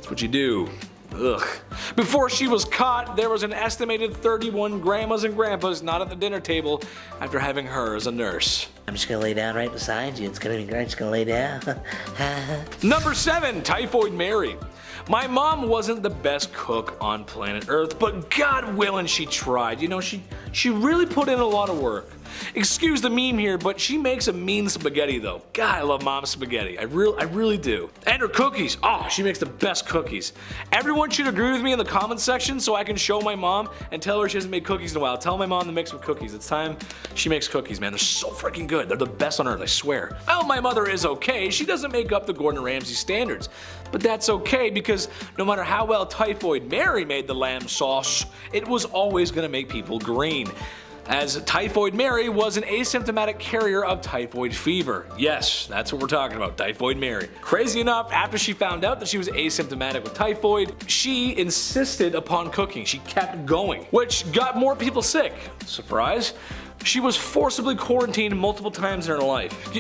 what you do. Ugh. Before she was caught, there was an estimated 31 grandmas and grandpas not at the dinner table after having her as a nurse. I'm just gonna lay down right beside you. It's gonna be great. Just gonna lay down. Number 7, Typhoid Mary. My mom wasn't the best cook on planet Earth, but God willing she tried. You know, she really put in a lot of work. Excuse the meme here, but she makes a mean spaghetti though. God, I love mom's spaghetti. I really do. And her cookies. Oh, she makes the best cookies. Everyone should agree with me in the comments section so I can show my mom and tell her she hasn't made cookies in a while. Tell my mom to make some cookies. It's time she makes cookies, man. They're so freaking good. They're the best on earth, I swear. Well, my mother is okay. She doesn't make up the Gordon Ramsay standards. But that's okay, because no matter how well Typhoid Mary made the lamb sauce, it was always gonna make people green, as Typhoid Mary was an asymptomatic carrier of typhoid fever. Yes, that's what we're talking about, Typhoid Mary. Crazy enough, after she found out that she was asymptomatic with typhoid, she insisted upon cooking. She kept going, which got more people sick. Surprise. She was forcibly quarantined multiple times in her life.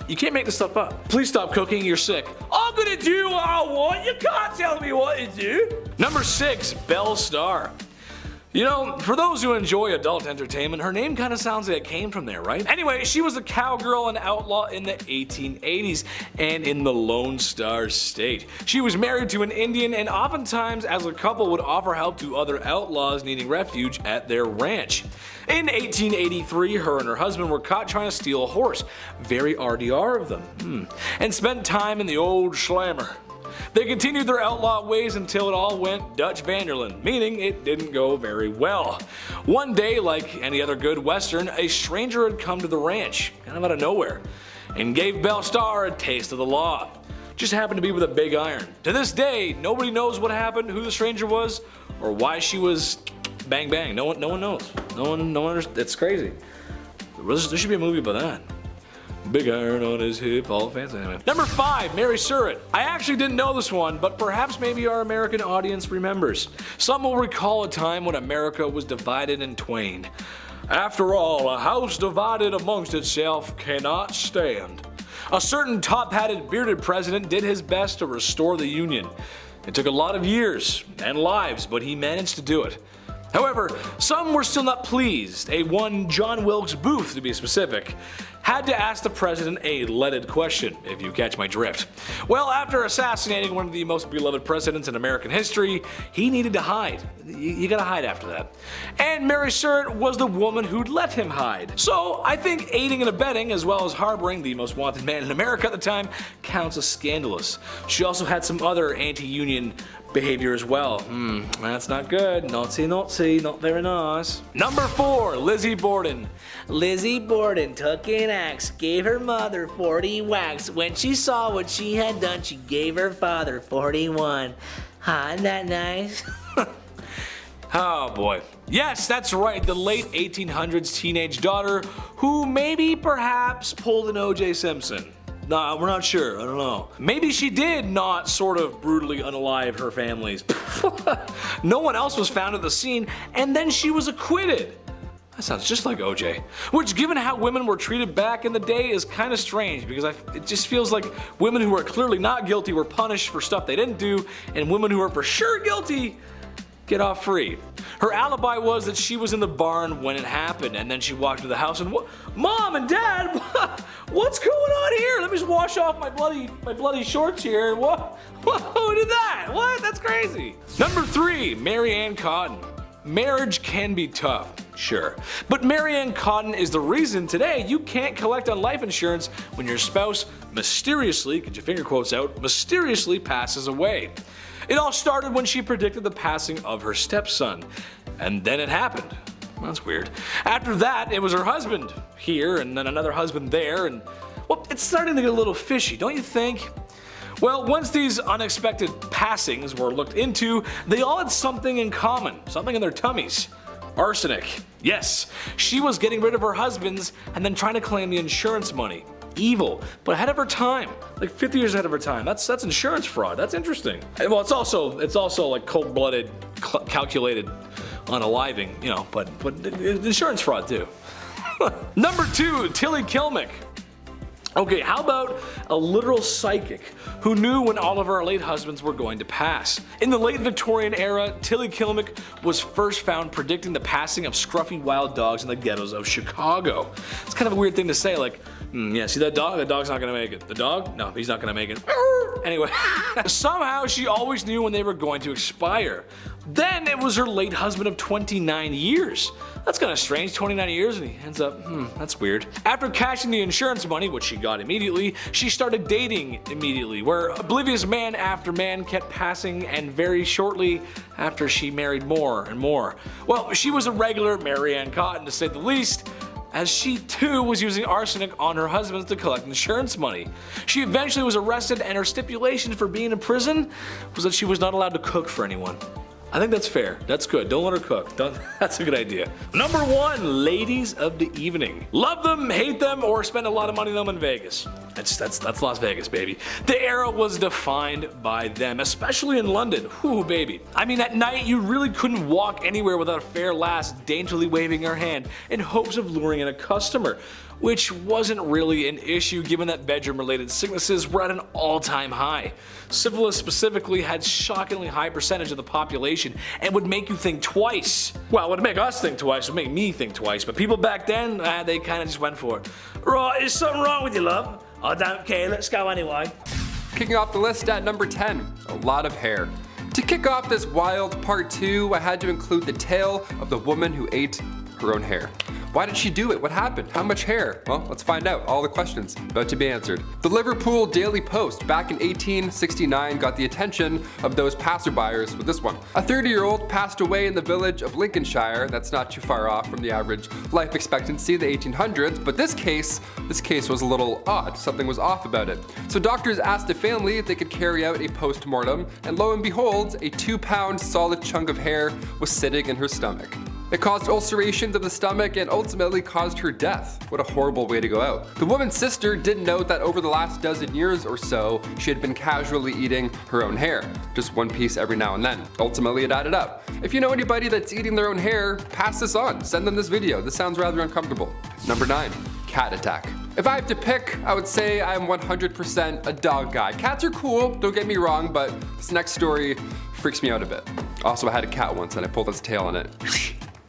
You can't make this stuff up. Please stop cooking, you're sick. I'm gonna do what I want, you can't tell me what to do. Number 6, Belle Starr. You know, for those who enjoy adult entertainment, her name kind of sounds like it came from there, right? Anyway, she was a cowgirl and outlaw in the 1880s and in the Lone Star State. She was married to an Indian, and oftentimes as a couple would offer help to other outlaws needing refuge at their ranch. In 1883, her and her husband were caught trying to steal a horse. Very RDR of them. And spent time in the old slammer. They continued their outlaw ways until it all went Dutch Vanderland, meaning it didn't go very well. One day, like any other good western, a stranger had come to the ranch, kind of out of nowhere, and gave Belle Starr a taste of the law. Just happened to be with a big iron. To this day, nobody knows what happened, who the stranger was, or why she was bang bang. No one knows. No one understands. It's crazy. There should be a movie about that. Big iron on his hip, all fancy. Anyway. Number 5, Mary Surratt. I actually didn't know this one, but perhaps maybe our American audience remembers. Some will recall a time when America was divided in twain. After all, a house divided amongst itself cannot stand. A certain top-hatted, bearded president did his best to restore the Union. It took a lot of years and lives, but he managed to do it. However, some were still not pleased. A one John Wilkes Booth, to be specific, had to ask the president a leaded question, if you catch my drift. Well, after assassinating one of the most beloved presidents in American history, he needed to hide. You gotta hide after that. And Mary Stuart was the woman who'd let him hide. So I think aiding and abetting, as well as harboring the most wanted man in America at the time, counts as scandalous. She also had some other anti-union behavior as well. That's not good. Naughty, naughty, not very nice. Number 4, Lizzie Borden. Lizzie Borden took an axe, gave her mother 40 whacks. When she saw what she had done, she gave her father 41. Isn't that nice? Oh boy. Yes, that's right, the late 1800s teenage daughter who maybe perhaps pulled an O.J. Simpson. Nah, we're not sure, I don't know. Maybe she did not sort of brutally unalive her families. No one else was found at the scene, and then she was acquitted. That sounds just like OJ. Which, given how women were treated back in the day, is kind of strange because it just feels like women who are clearly not guilty were punished for stuff they didn't do, and women who are for sure guilty get off free. Her alibi was that she was in the barn when it happened, and then she walked to the house and Mom and Dad, what's going on here? Let me just wash off my bloody shorts here. What? Who did that? What? That's crazy. Number 3, Mary Ann Cotton. Marriage can be tough, sure, but Mary Ann Cotton is the reason today you can't collect on life insurance when your spouse mysteriously, get your finger quotes out, mysteriously passes away. It all started when she predicted the passing of her stepson, and then it happened. That's weird. After that, it was her husband here, and then another husband there, and well, it's starting to get a little fishy, don't you think? Well, once these unexpected passings were looked into, they all had something in common, something in their tummies. Arsenic. Yes, she was getting rid of her husbands and then trying to claim the insurance money. Evil, but ahead of her time, like 50 years ahead of her time. That's insurance fraud. That's interesting. Well, it's also like cold-blooded, calculated unaliving, you know, but insurance fraud too. Number 2, Tilly Kilmick. Okay, how about a literal psychic who knew when all of our late husbands were going to pass? In the late Victorian era, Tilly Kilmick was first found predicting the passing of scruffy wild dogs in the ghettos of Chicago. It's kind of a weird thing to say, like, yeah, see that dog? That dog's not gonna make it. The dog? No, he's not gonna make it. Anyway, somehow she always knew when they were going to expire. Then it was her late husband of 29 years. That's kind of strange, 29 years, and he ends up, that's weird. After cashing the insurance money, which she got immediately, she started dating immediately, where oblivious man after man kept passing, and very shortly after she married more and more. Well, she was a regular Mary Ann Cotton, to say the least, as she too was using arsenic on her husbands to collect insurance money. She eventually was arrested, and her stipulation for being in prison was that she was not allowed to cook for anyone. I think that's fair. That's good. Don't let her cook. That's a good idea. Number 1, ladies of the evening. Love them, hate them, or spend a lot of money on them in Vegas. That's Las Vegas, baby. The era was defined by them, especially in London. Whoo, baby. I mean, at night you really couldn't walk anywhere without a fair lass daintily waving her hand in hopes of luring in a customer, which wasn't really an issue given that bedroom-related sicknesses were at an all-time high. Syphilis specifically had shockingly high percentage of the population and would make you think twice. Well, it would make us think twice, it would make me think twice, but people back then, they kinda just went for it. Right, is something wrong with you, love? I don't care, let's go anyway. Kicking off the list at number 10, a lot of hair. To kick off this wild part 2, I had to include the tale of the woman who ate her own hair. Why did she do it? What happened? How much hair? Well, let's find out. All the questions about to be answered. The Liverpool Daily Post back in 1869 got the attention of those passerbyers with this one. A 30-year-old passed away in the village of Lincolnshire. That's not too far off from the average life expectancy of the 1800s, but this case was a little odd. Something was off about it. So doctors asked the family if they could carry out a post-mortem, and lo and behold, a 2-pound solid chunk of hair was sitting in her stomach. It caused ulcerations of the stomach and ultimately caused her death. What a horrible way to go out. The woman's sister did note that over the last dozen years or so, she had been casually eating her own hair. Just one piece every now and then. Ultimately, it added up. If you know anybody that's eating their own hair, pass this on. Send them this video. This sounds rather uncomfortable. Number 9, cat attack. If I have to pick, I would say I'm 100% a dog guy. Cats are cool, don't get me wrong, but this next story freaks me out a bit. Also, I had a cat once and I pulled its tail on it.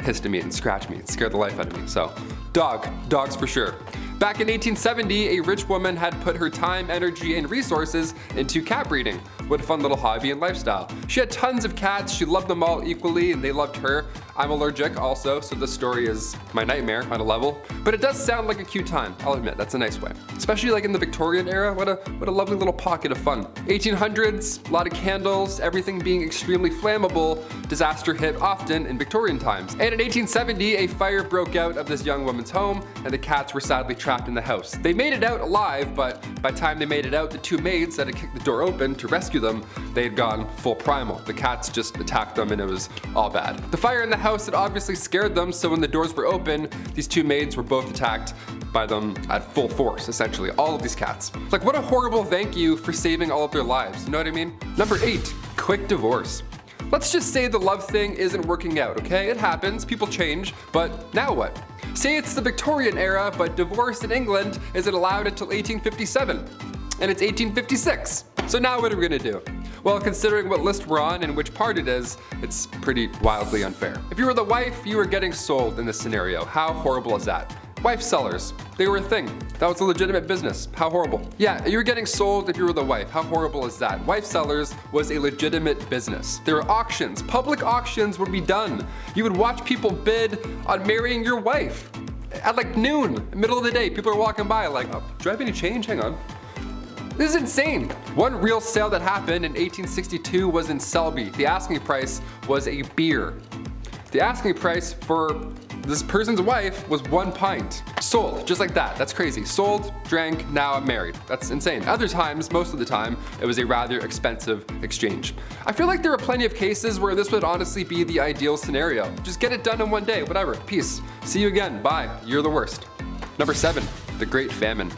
hissed at me and scratched me and scared the life out of me. So, dogs for sure. Back in 1870, a rich woman had put her time, energy, and resources into cat breeding. What a fun little hobby and lifestyle. She had tons of cats, she loved them all equally, and they loved her. I'm allergic also, so this story is my nightmare on a level. But it does sound like a cute time, I'll admit, that's a nice way. Especially like in the Victorian era, what a lovely little pocket of fun. 1800s, a lot of candles, everything being extremely flammable, disaster hit often in Victorian times. And in 1870, a fire broke out of this young woman's home, and the cats were sadly trapped in the house. They made it out alive, but by the time they made it out, the two maids that had kicked the door open to rescue them, they had gone full primal. The cats just attacked them and it was all bad. The fire in the house had obviously scared them, so when the doors were open, these two maids were both attacked by them at full force, essentially, all of these cats. Like, what a horrible thank you for saving all of their lives, you know what I mean? Number 8, quick divorce. Let's just say the love thing isn't working out, okay? It happens, people change, but now what? Say it's the Victorian era, but divorce in England isn't allowed until 1857, and it's 1856. So now what are we gonna do? Well, considering what list we're on and which part it is, it's pretty wildly unfair. If you were the wife, you were getting sold in this scenario. How horrible is that? Wife sellers, they were a thing. That was a legitimate business. How horrible. Yeah, you were getting sold if you were the wife. How horrible is that? Wife sellers was a legitimate business. There were auctions. Public auctions would be done. You would watch people bid on marrying your wife. At like noon, middle of the day, people are walking by like, oh, do I have any change? Hang on. This is insane. One real sale that happened in 1862 was in Selby. The asking price was a beer. The asking price for this person's wife was 1 pint. Sold, just like that. That's crazy. Sold, drank, now I'm married. That's insane. Other times, most of the time, it was a rather expensive exchange. I feel like there are plenty of cases where this would honestly be the ideal scenario. Just get it done in one day, whatever. Peace. See you again. Bye. You're the worst. Number 7, the Great Famine.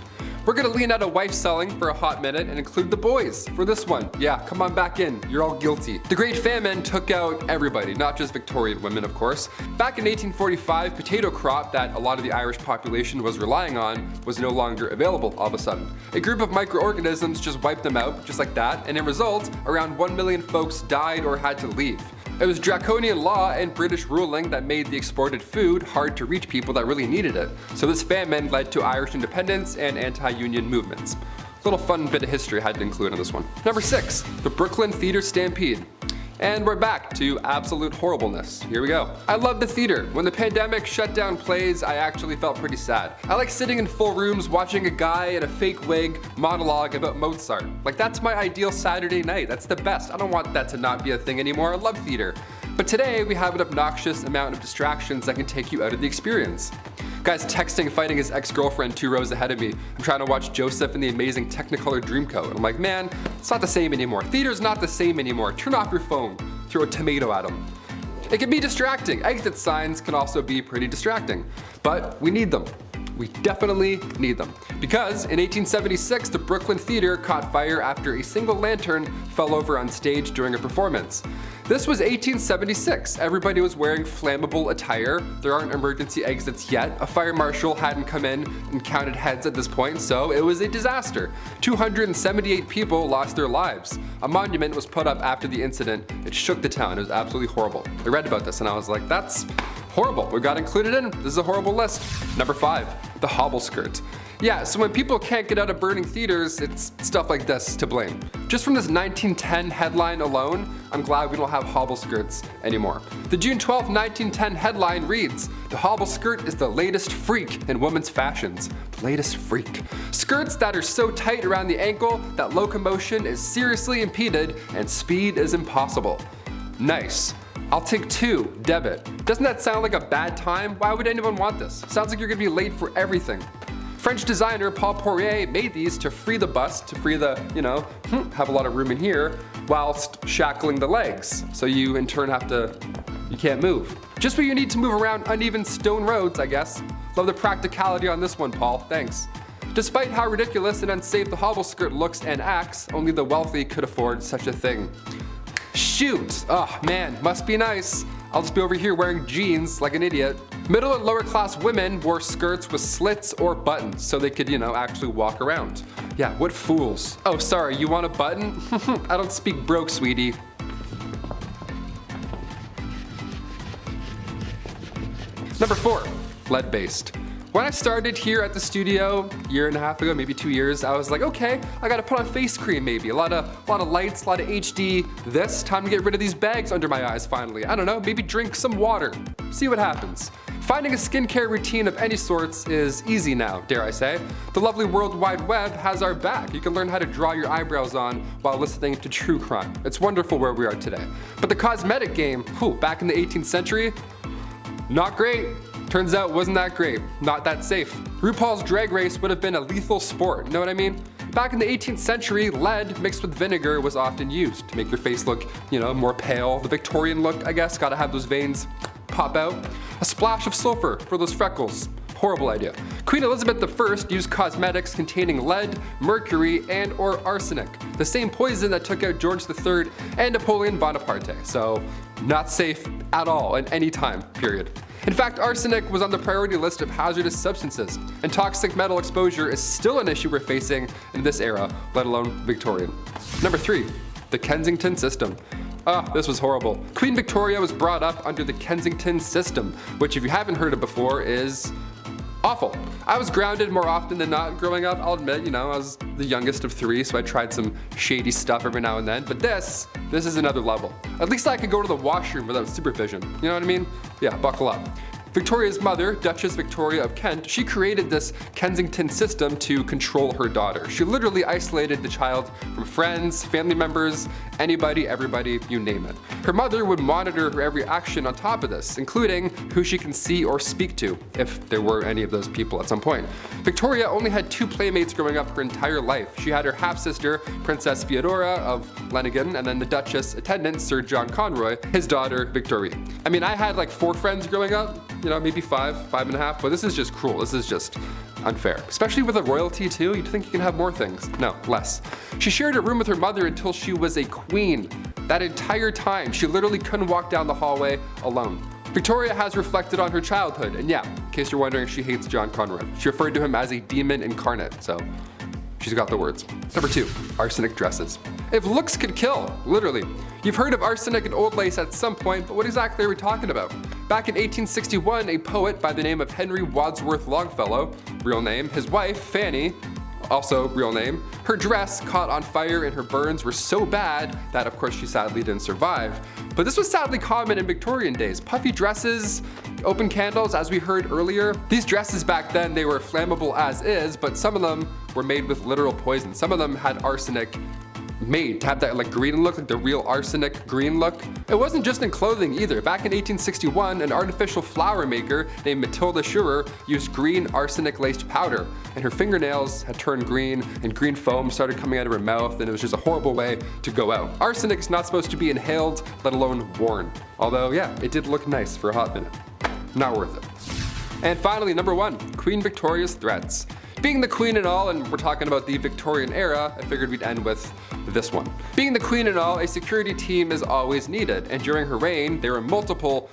We're gonna lean out of wife selling for a hot minute and include the boys for this one. Yeah, come on back in, you're all guilty. The Great Famine took out everybody, not just Victorian women, of course. Back in 1845, potato crop that a lot of the Irish population was relying on was no longer available all of a sudden. A group of microorganisms just wiped them out, just like that, and in result, around 1 million folks died or had to leave. It was draconian law and British ruling that made the exported food hard to reach people that really needed it. So this famine led to Irish independence and anti-union movements. Little fun bit of history I had to include on this one. Number 6, the Brooklyn Theater Stampede. And we're back to absolute horribleness. Here we go. I love the theater. When the pandemic shut down plays, I actually felt pretty sad. I like sitting in full rooms watching a guy in a fake wig monologue about Mozart. Like, that's my ideal Saturday night. That's the best. I don't want that to not be a thing anymore. I love theater. But today we have an obnoxious amount of distractions that can take you out of the experience. Guy's texting, fighting his ex-girlfriend 2 rows ahead of me. I'm trying to watch Joseph in the amazing Technicolor Dreamcoat. I'm like, man, it's not the same anymore. Theater's not the same anymore. Turn off your phone. Throw a tomato at him. It can be distracting. Exit signs can also be pretty distracting. But we need them. We definitely need them. Because in 1876, the Brooklyn Theater caught fire after a single lantern fell over on stage during a performance. This was 1876. Everybody was wearing flammable attire. There aren't emergency exits yet. A fire marshal hadn't come in and counted heads at this point, so it was a disaster. 278 people lost their lives. A monument was put up after the incident. It shook the town. It was absolutely horrible. I read about this and I was like, that's horrible. We got included in. This is a horrible list. Number 5, the hobble skirt. Yeah, so when people can't get out of burning theaters, it's stuff like this to blame. Just from this 1910 headline alone, I'm glad we don't have hobble skirts anymore. The June 12, 1910 headline reads, "The hobble skirt is the latest freak in women's fashions." The latest freak. Skirts that are so tight around the ankle that locomotion is seriously impeded and speed is impossible. Nice. I'll take 2, debit. Doesn't that sound like a bad time? Why would anyone want this? Sounds like you're gonna be late for everything. French designer Paul Poirier made these to free the bust, to free the, have a lot of room in here, whilst shackling the legs. So you in turn you can't move. Just what you need to move around uneven stone roads, I guess. Love the practicality on this one, Paul, thanks. Despite how ridiculous and unsafe the hobble skirt looks and acts, only the wealthy could afford such a thing. Shoot, oh man, must be nice. I'll just be over here wearing jeans like an idiot. Middle and lower class women wore skirts with slits or buttons so they could, actually walk around. Yeah, what fools. Oh, sorry, you want a button? I don't speak broke, sweetie. Number 4, lead-based. When I started here at the studio a year and a half ago, maybe 2 years, I was like, okay, I gotta put on face cream maybe. A lot of lights, a lot of HD. Time to get rid of these bags under my eyes finally. I don't know, maybe drink some water. See what happens. Finding a skincare routine of any sorts is easy now, dare I say. The lovely World Wide Web has our back. You can learn how to draw your eyebrows on while listening to true crime. It's wonderful where we are today. But the cosmetic game, back in the 18th century, not great. Turns out wasn't that great, not that safe. RuPaul's Drag Race would have been a lethal sport, you know what I mean? Back in the 18th century, lead mixed with vinegar was often used to make your face look, more pale. The Victorian look, I guess, gotta have those veins pop out. A splash of sulfur for those freckles. Horrible idea. Queen Elizabeth I used cosmetics containing lead, mercury, and or arsenic, the same poison that took out George III and Napoleon Bonaparte, so not safe at all at any time, period. In fact, arsenic was on the priority list of hazardous substances, and toxic metal exposure is still an issue we're facing in this era, let alone Victorian. Number 3, the Kensington System. This was horrible. Queen Victoria was brought up under the Kensington System, which if you haven't heard of before is awful. I was grounded more often than not growing up, I'll admit, I was the youngest of 3, so I tried some shady stuff every now and then, but this is another level. At least I could go to the washroom without supervision, you know what I mean? Yeah, buckle up. Victoria's mother, Duchess Victoria of Kent, she created this Kensington system to control her daughter. She literally isolated the child from friends, family members, anybody, everybody, you name it. Her mother would monitor her every action on top of this, including who she can see or speak to, if there were any of those people at some point. Victoria only had 2 playmates growing up her entire life. She had her half-sister, Princess Feodora of Leningen, and then the Duchess attendant, Sir John Conroy, his daughter, Victoria. I mean, I had like 4 friends growing up, maybe 5 and a half, but this is just cruel. This is just unfair. Especially with a royalty too, you'd think you can have more things. No, less. She shared a room with her mother until she was a queen. That entire time, she literally couldn't walk down the hallway alone. Victoria has reflected on her childhood, and yeah, in case you're wondering, she hates John Conroy. She referred to him as a demon incarnate, so she's got the words. Number 2, arsenic dresses. If looks could kill, literally. You've heard of arsenic and old lace at some point, but what exactly are we talking about? Back in 1861, a poet by the name of Henry Wadsworth Longfellow, real name, his wife, Fanny, also real name, her dress caught on fire and her burns were so bad that of course she sadly didn't survive. But this was sadly common in Victorian days. Puffy dresses, open candles, as we heard earlier. These dresses back then, they were flammable as is, but some of them were made with literal poison. Some of them had arsenic made to have that like green look, like the real arsenic green look. It wasn't just in clothing either. Back in 1861, an artificial flower maker named Matilda Schurer used green arsenic-laced powder, and her fingernails had turned green, and green foam started coming out of her mouth, and it was just a horrible way to go out. Arsenic is not supposed to be inhaled, let alone worn. Although, yeah, it did look nice for a hot minute. Not worth it. And finally, number 1, Queen Victoria's threats. Being the queen and all, and we're talking about the Victorian era, I figured we'd end with this one. Being the queen and all, a security team is always needed, and during her reign, there were multiple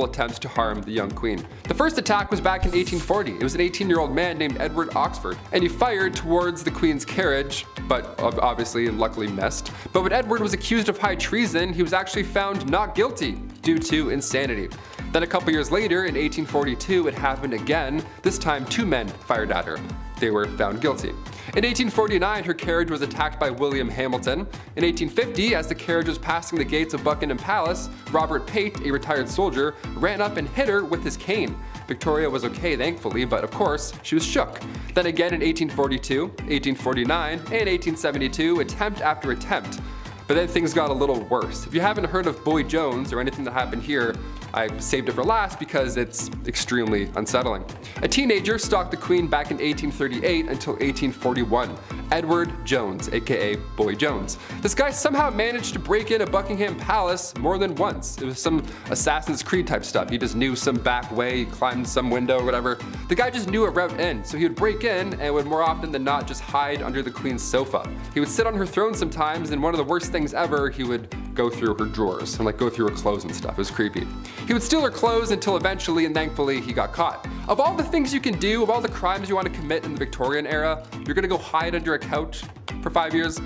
attempts to harm the young queen. The first attack was back in 1840. It was an 18-year-old man named Edward Oxford, and he fired towards the queen's carriage, but obviously and luckily missed. But when Edward was accused of high treason, he was actually found not guilty due to insanity. Then a couple years later, in 1842, it happened again. This time, 2 men fired at her. They were found guilty. In 1849, her carriage was attacked by William Hamilton. In 1850, as the carriage was passing the gates of Buckingham Palace, Robert Pate, a retired soldier, ran up and hit her with his cane. Victoria was okay, thankfully, but of course, she was shook. Then again in 1842, 1849, and 1872, attempt after attempt. But then things got a little worse. If you haven't heard of Boy Jones or anything that happened here, I saved it for last because it's extremely unsettling. A teenager stalked the queen back in 1838 until 1841. Edward Jones, aka Boy Jones. This guy somehow managed to break into Buckingham Palace more than once. It was some Assassin's Creed type stuff. He just knew some back way, he climbed some window or whatever. The guy just knew a route in, so he would break in and would more often than not just hide under the queen's sofa. He would sit on her throne sometimes, and one of the worst things ever, he would go through her drawers and like go through her clothes and stuff. It was creepy. He would steal her clothes until eventually and thankfully he got caught. Of all the things you can do, of all the crimes you want to commit in the Victorian era, you're gonna go hide under a couch for 5 years?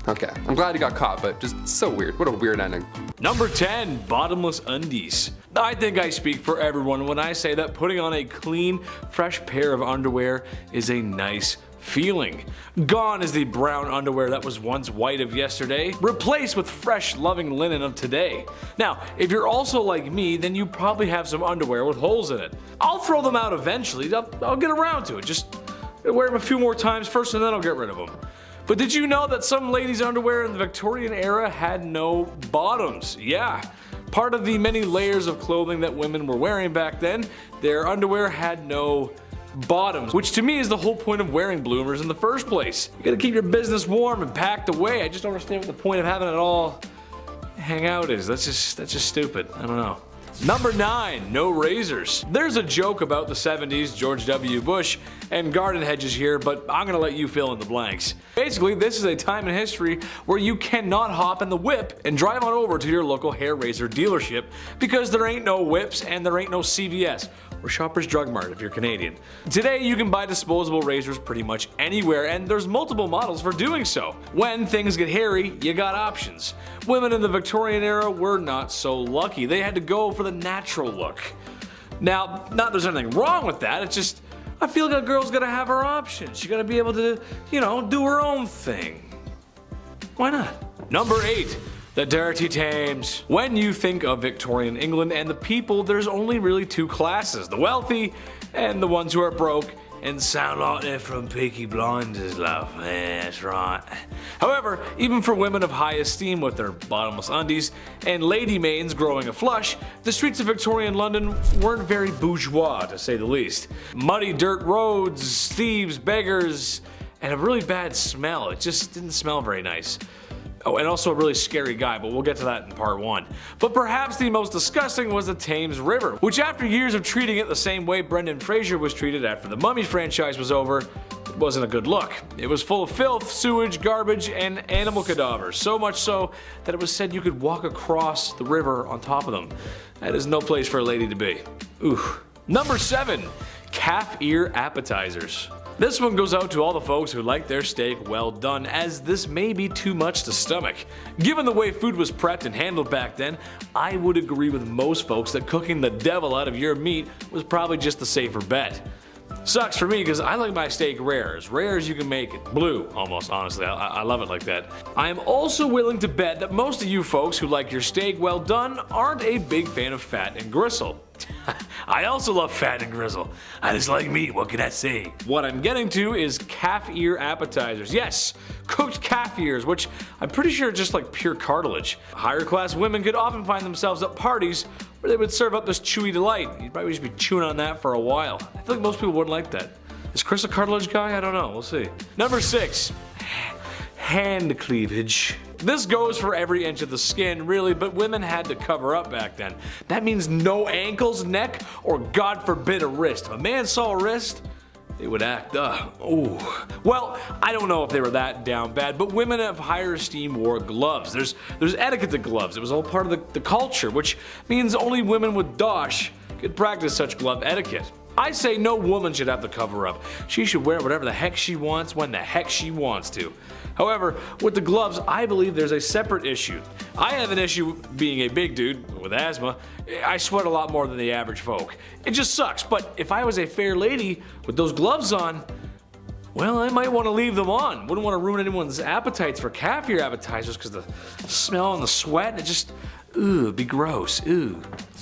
Okay, I'm glad he got caught, but just so weird. What a weird ending. Number 10, bottomless undies. I think I speak for everyone when I say that putting on a clean, fresh pair of underwear is a nice feeling. Gone is the brown underwear that was once white of yesterday, replaced with fresh, loving linen of today. Now, if you're also like me, then you probably have some underwear with holes in it. I'll throw them out eventually. I'll get around to it. Just wear them a few more times first and then I'll get rid of them. But did you know that some ladies' underwear in the Victorian era had no bottoms? Yeah. Part of the many layers of clothing that women were wearing back then, their underwear had no bottoms, which to me is the whole point of wearing bloomers in the first place. You gotta keep your business warm and packed away. I just don't understand what the point of having it all hang out is. That's just stupid. I don't know. Number 9, no razors. There's a joke about the 70s, George W. Bush, and garden hedges here, but I'm gonna let you fill in the blanks. Basically, this is a time in history where you cannot hop in the whip and drive on over to your local hair razor dealership because there ain't no whips and there ain't no CVS or Shoppers Drug Mart if you're Canadian. Today you can buy disposable razors pretty much anywhere and there's multiple models for doing so. When things get hairy, you got options. Women in the Victorian era were not so lucky. They had to go for the natural look. Now, not that there's anything wrong with that, it's just I feel like a girl's gotta have her options. She gotta be able to, do her own thing. Why not? Number 8. The dirty Thames. When you think of Victorian England and the people, there's only really 2 classes, the wealthy and the ones who are broke and sound like they're from Peaky Blinders, love. Yeah, that's right. However, even for women of high esteem with their bottomless undies and lady maidens growing a flush, the streets of Victorian London weren't very bourgeois, to say the least. Muddy dirt roads, thieves, beggars, and a really bad smell. It just didn't smell very nice. Oh, and also a really scary guy, but we'll get to that in part 1. But perhaps the most disgusting was the Thames River, which after years of treating it the same way Brendan Fraser was treated after the Mummy franchise was over, it wasn't a good look. It was full of filth, sewage, garbage, and animal cadavers, so much so that it was said you could walk across the river on top of them. That is no place for a lady to be. Ooh. Number 7. Calf ear appetizers. This one goes out to all the folks who like their steak well done, as this may be too much to stomach. Given the way food was prepped and handled back then, I would agree with most folks that cooking the devil out of your meat was probably just the safer bet. Sucks for me because I like my steak rare as you can make it. Blue, almost, honestly. I love it like that. I am also willing to bet that most of you folks who like your steak well done aren't a big fan of fat and gristle. I also love fat and grizzle. I just like meat, what can I say? What I'm getting to is calf ear appetizers. Yes, cooked calf ears, which I'm pretty sure are just like pure cartilage. Higher class women could often find themselves at parties where they would serve up this chewy delight. You'd probably just be chewing on that for a while. I feel like most people wouldn't like that. Is Chris a cartilage guy? I don't know, we'll see. Number 6. Hand cleavage. This goes for every inch of the skin, really, but women had to cover up back then. That means no ankles, neck, or God forbid a wrist. If a man saw a wrist, they would act ooh. Well, I don't know if they were that down bad, but women of higher esteem wore gloves. There's etiquette to gloves. It was all part of the culture, which means only women with dosh could practice such glove etiquette. I say no woman should have to cover up. She should wear whatever the heck she wants when the heck she wants to. However, with the gloves, I believe there's a separate issue. I have an issue being a big dude with asthma. I sweat a lot more than the average folk. It just sucks, but if I was a fair lady with those gloves on, well, I might want to leave them on. Wouldn't want to ruin anyone's appetites for calf ear appetizers because the smell and the sweat, it just, it'd be gross,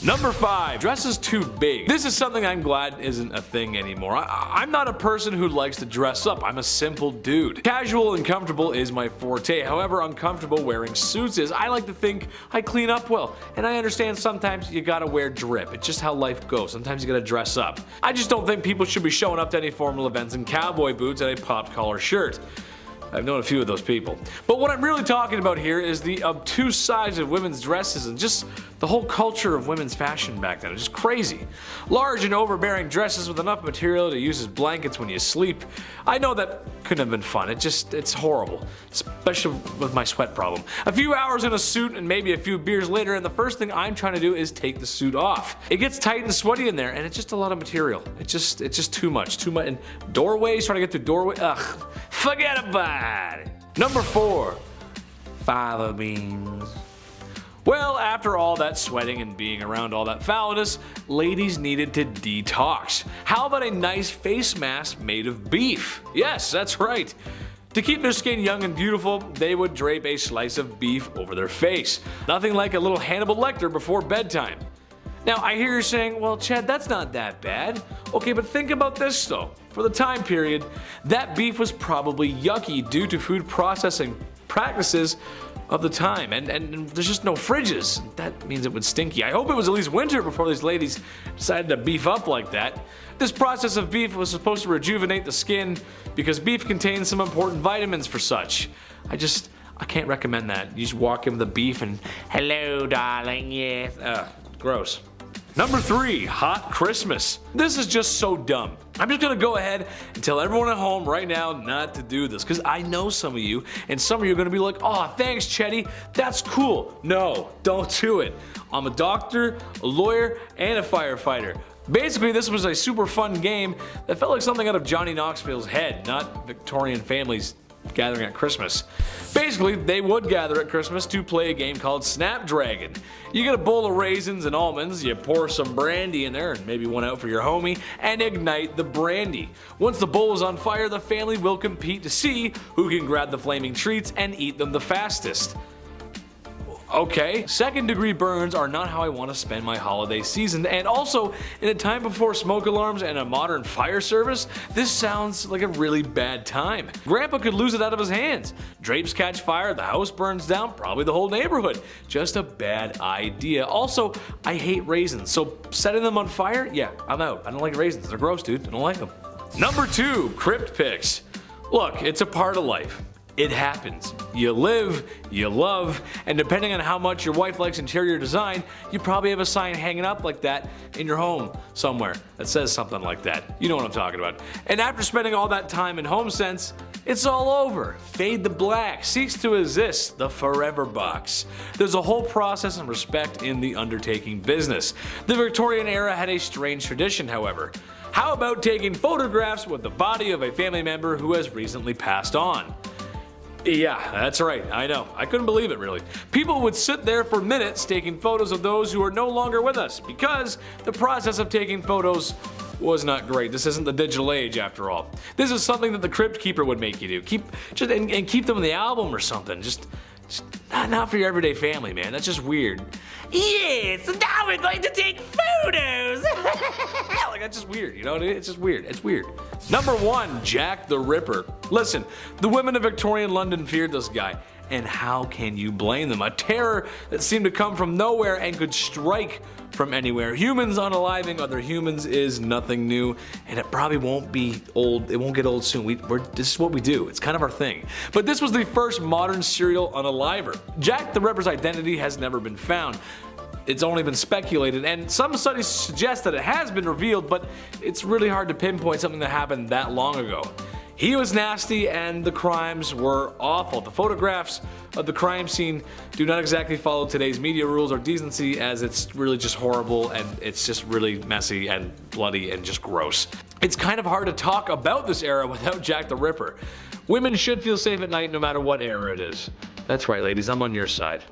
Number 5, dresses too big. This is something I'm glad isn't a thing anymore. I'm not a person who likes to dress up. I'm a simple dude. Casual and comfortable is my forte. However uncomfortable wearing suits is, I like to think I clean up well. And I understand sometimes you gotta wear drip. It's just how life goes. Sometimes you gotta dress up. I just don't think people should be showing up to any formal events in cowboy boots and a popped collar shirt. I've known a few of those people. But what I'm really talking about here is the obtuse size of women's dresses and just the whole culture of women's fashion back then. It's just crazy. Large and overbearing dresses with enough material to use as blankets when you sleep. I know that couldn't have been fun. It's horrible. Especially with my sweat problem. A few hours in a suit and maybe a few beers later and the first thing I'm trying to do is take the suit off. It gets tight and sweaty in there and it's just a lot of material. It's just too much. And doorways, trying to get through doorways, ugh. Forget about it. Number 4, fava beans. Well, after all that sweating and being around all that foulness, ladies needed to detox. How about a nice face mask made of beef? Yes, that's right. To keep their skin young and beautiful, they would drape a slice of beef over their face. Nothing like a little Hannibal Lecter before bedtime. Now, I hear you saying, well, Chad, that's not that bad. Okay, but think about this though. For the time period, that beef was probably yucky due to food processing practices of the time, and there's just no fridges. That means it would stinky. I hope it was at least winter before these ladies decided to beef up like that. This process of beef was supposed to rejuvenate the skin because beef contains some important vitamins for such. I can't recommend that. You just walk in with the beef and, hello darling, yes. Gross. Number 3, hot Christmas. This is just so dumb. I'm just gonna go ahead and tell everyone at home right now not to do this, because I know some of you, and some of you are gonna be like, oh, thanks, Chetty, that's cool. No, don't do it. I'm a doctor, a lawyer, and a firefighter. Basically, this was a super fun game that felt like something out of Johnny Knoxville's head, not Victorian families gathering at Christmas. Basically, they would gather at Christmas to play a game called Snapdragon. You get a bowl of raisins and almonds, you pour some brandy in there and maybe one out for your homie, and ignite the brandy. Once the bowl is on fire, the family will compete to see who can grab the flaming treats and eat them the fastest. Okay, second-degree burns are not how I want to spend my holiday season, and also, in a time before smoke alarms and a modern fire service, this sounds like a really bad time. Grandpa could lose it out of his hands. Drapes catch fire, the house burns down, probably the whole neighborhood. Just a bad idea. Also, I hate raisins, so setting them on fire? Yeah, I'm out. I don't like raisins. They're gross, dude. I don't like them. Number 2, crypt pics. Look, it's a part of life. It happens. You live, you love, and depending on how much your wife likes interior design, you probably have a sign hanging up like that in your home somewhere that says something like that. You know what I'm talking about. And after spending all that time in HomeSense, it's all over. Fade to black, cease to exist, the forever box. There's a whole process and respect in the undertaking business. The Victorian era had a strange tradition, however. How about taking photographs with the body of a family member who has recently passed on? Yeah, that's right, I know. I couldn't believe it, really. People would sit there for minutes taking photos of those who are no longer with us because the process of taking photos was not great. This isn't the digital age, after all. This is something that the crypt keeper would make you do. Keep them in the album or something. Just not for your everyday family, man. That's just weird. Yes, so now we're going to take photos. Like, that's just weird, you know? It's just weird. It's weird. Number 1, Jack the Ripper. Listen, the women of Victorian London feared this guy. And how can you blame them? A terror that seemed to come from nowhere and could strike from anywhere. Humans unaliving other humans is nothing new, and it probably won't be old. It won't get old soon. This is what we do. It's kind of our thing. But this was the first modern serial unaliver. Jack the Ripper's identity has never been found. It's only been speculated, and some studies suggest that it has been revealed, but it's really hard to pinpoint something that happened that long ago. He was nasty and the crimes were awful. The photographs of the crime scene do not exactly follow today's media rules or decency, as it's really just horrible and it's just really messy and bloody and just gross. It's kind of hard to talk about this era without Jack the Ripper. Women should feel safe at night no matter what era it is. That's right, ladies, I'm on your side.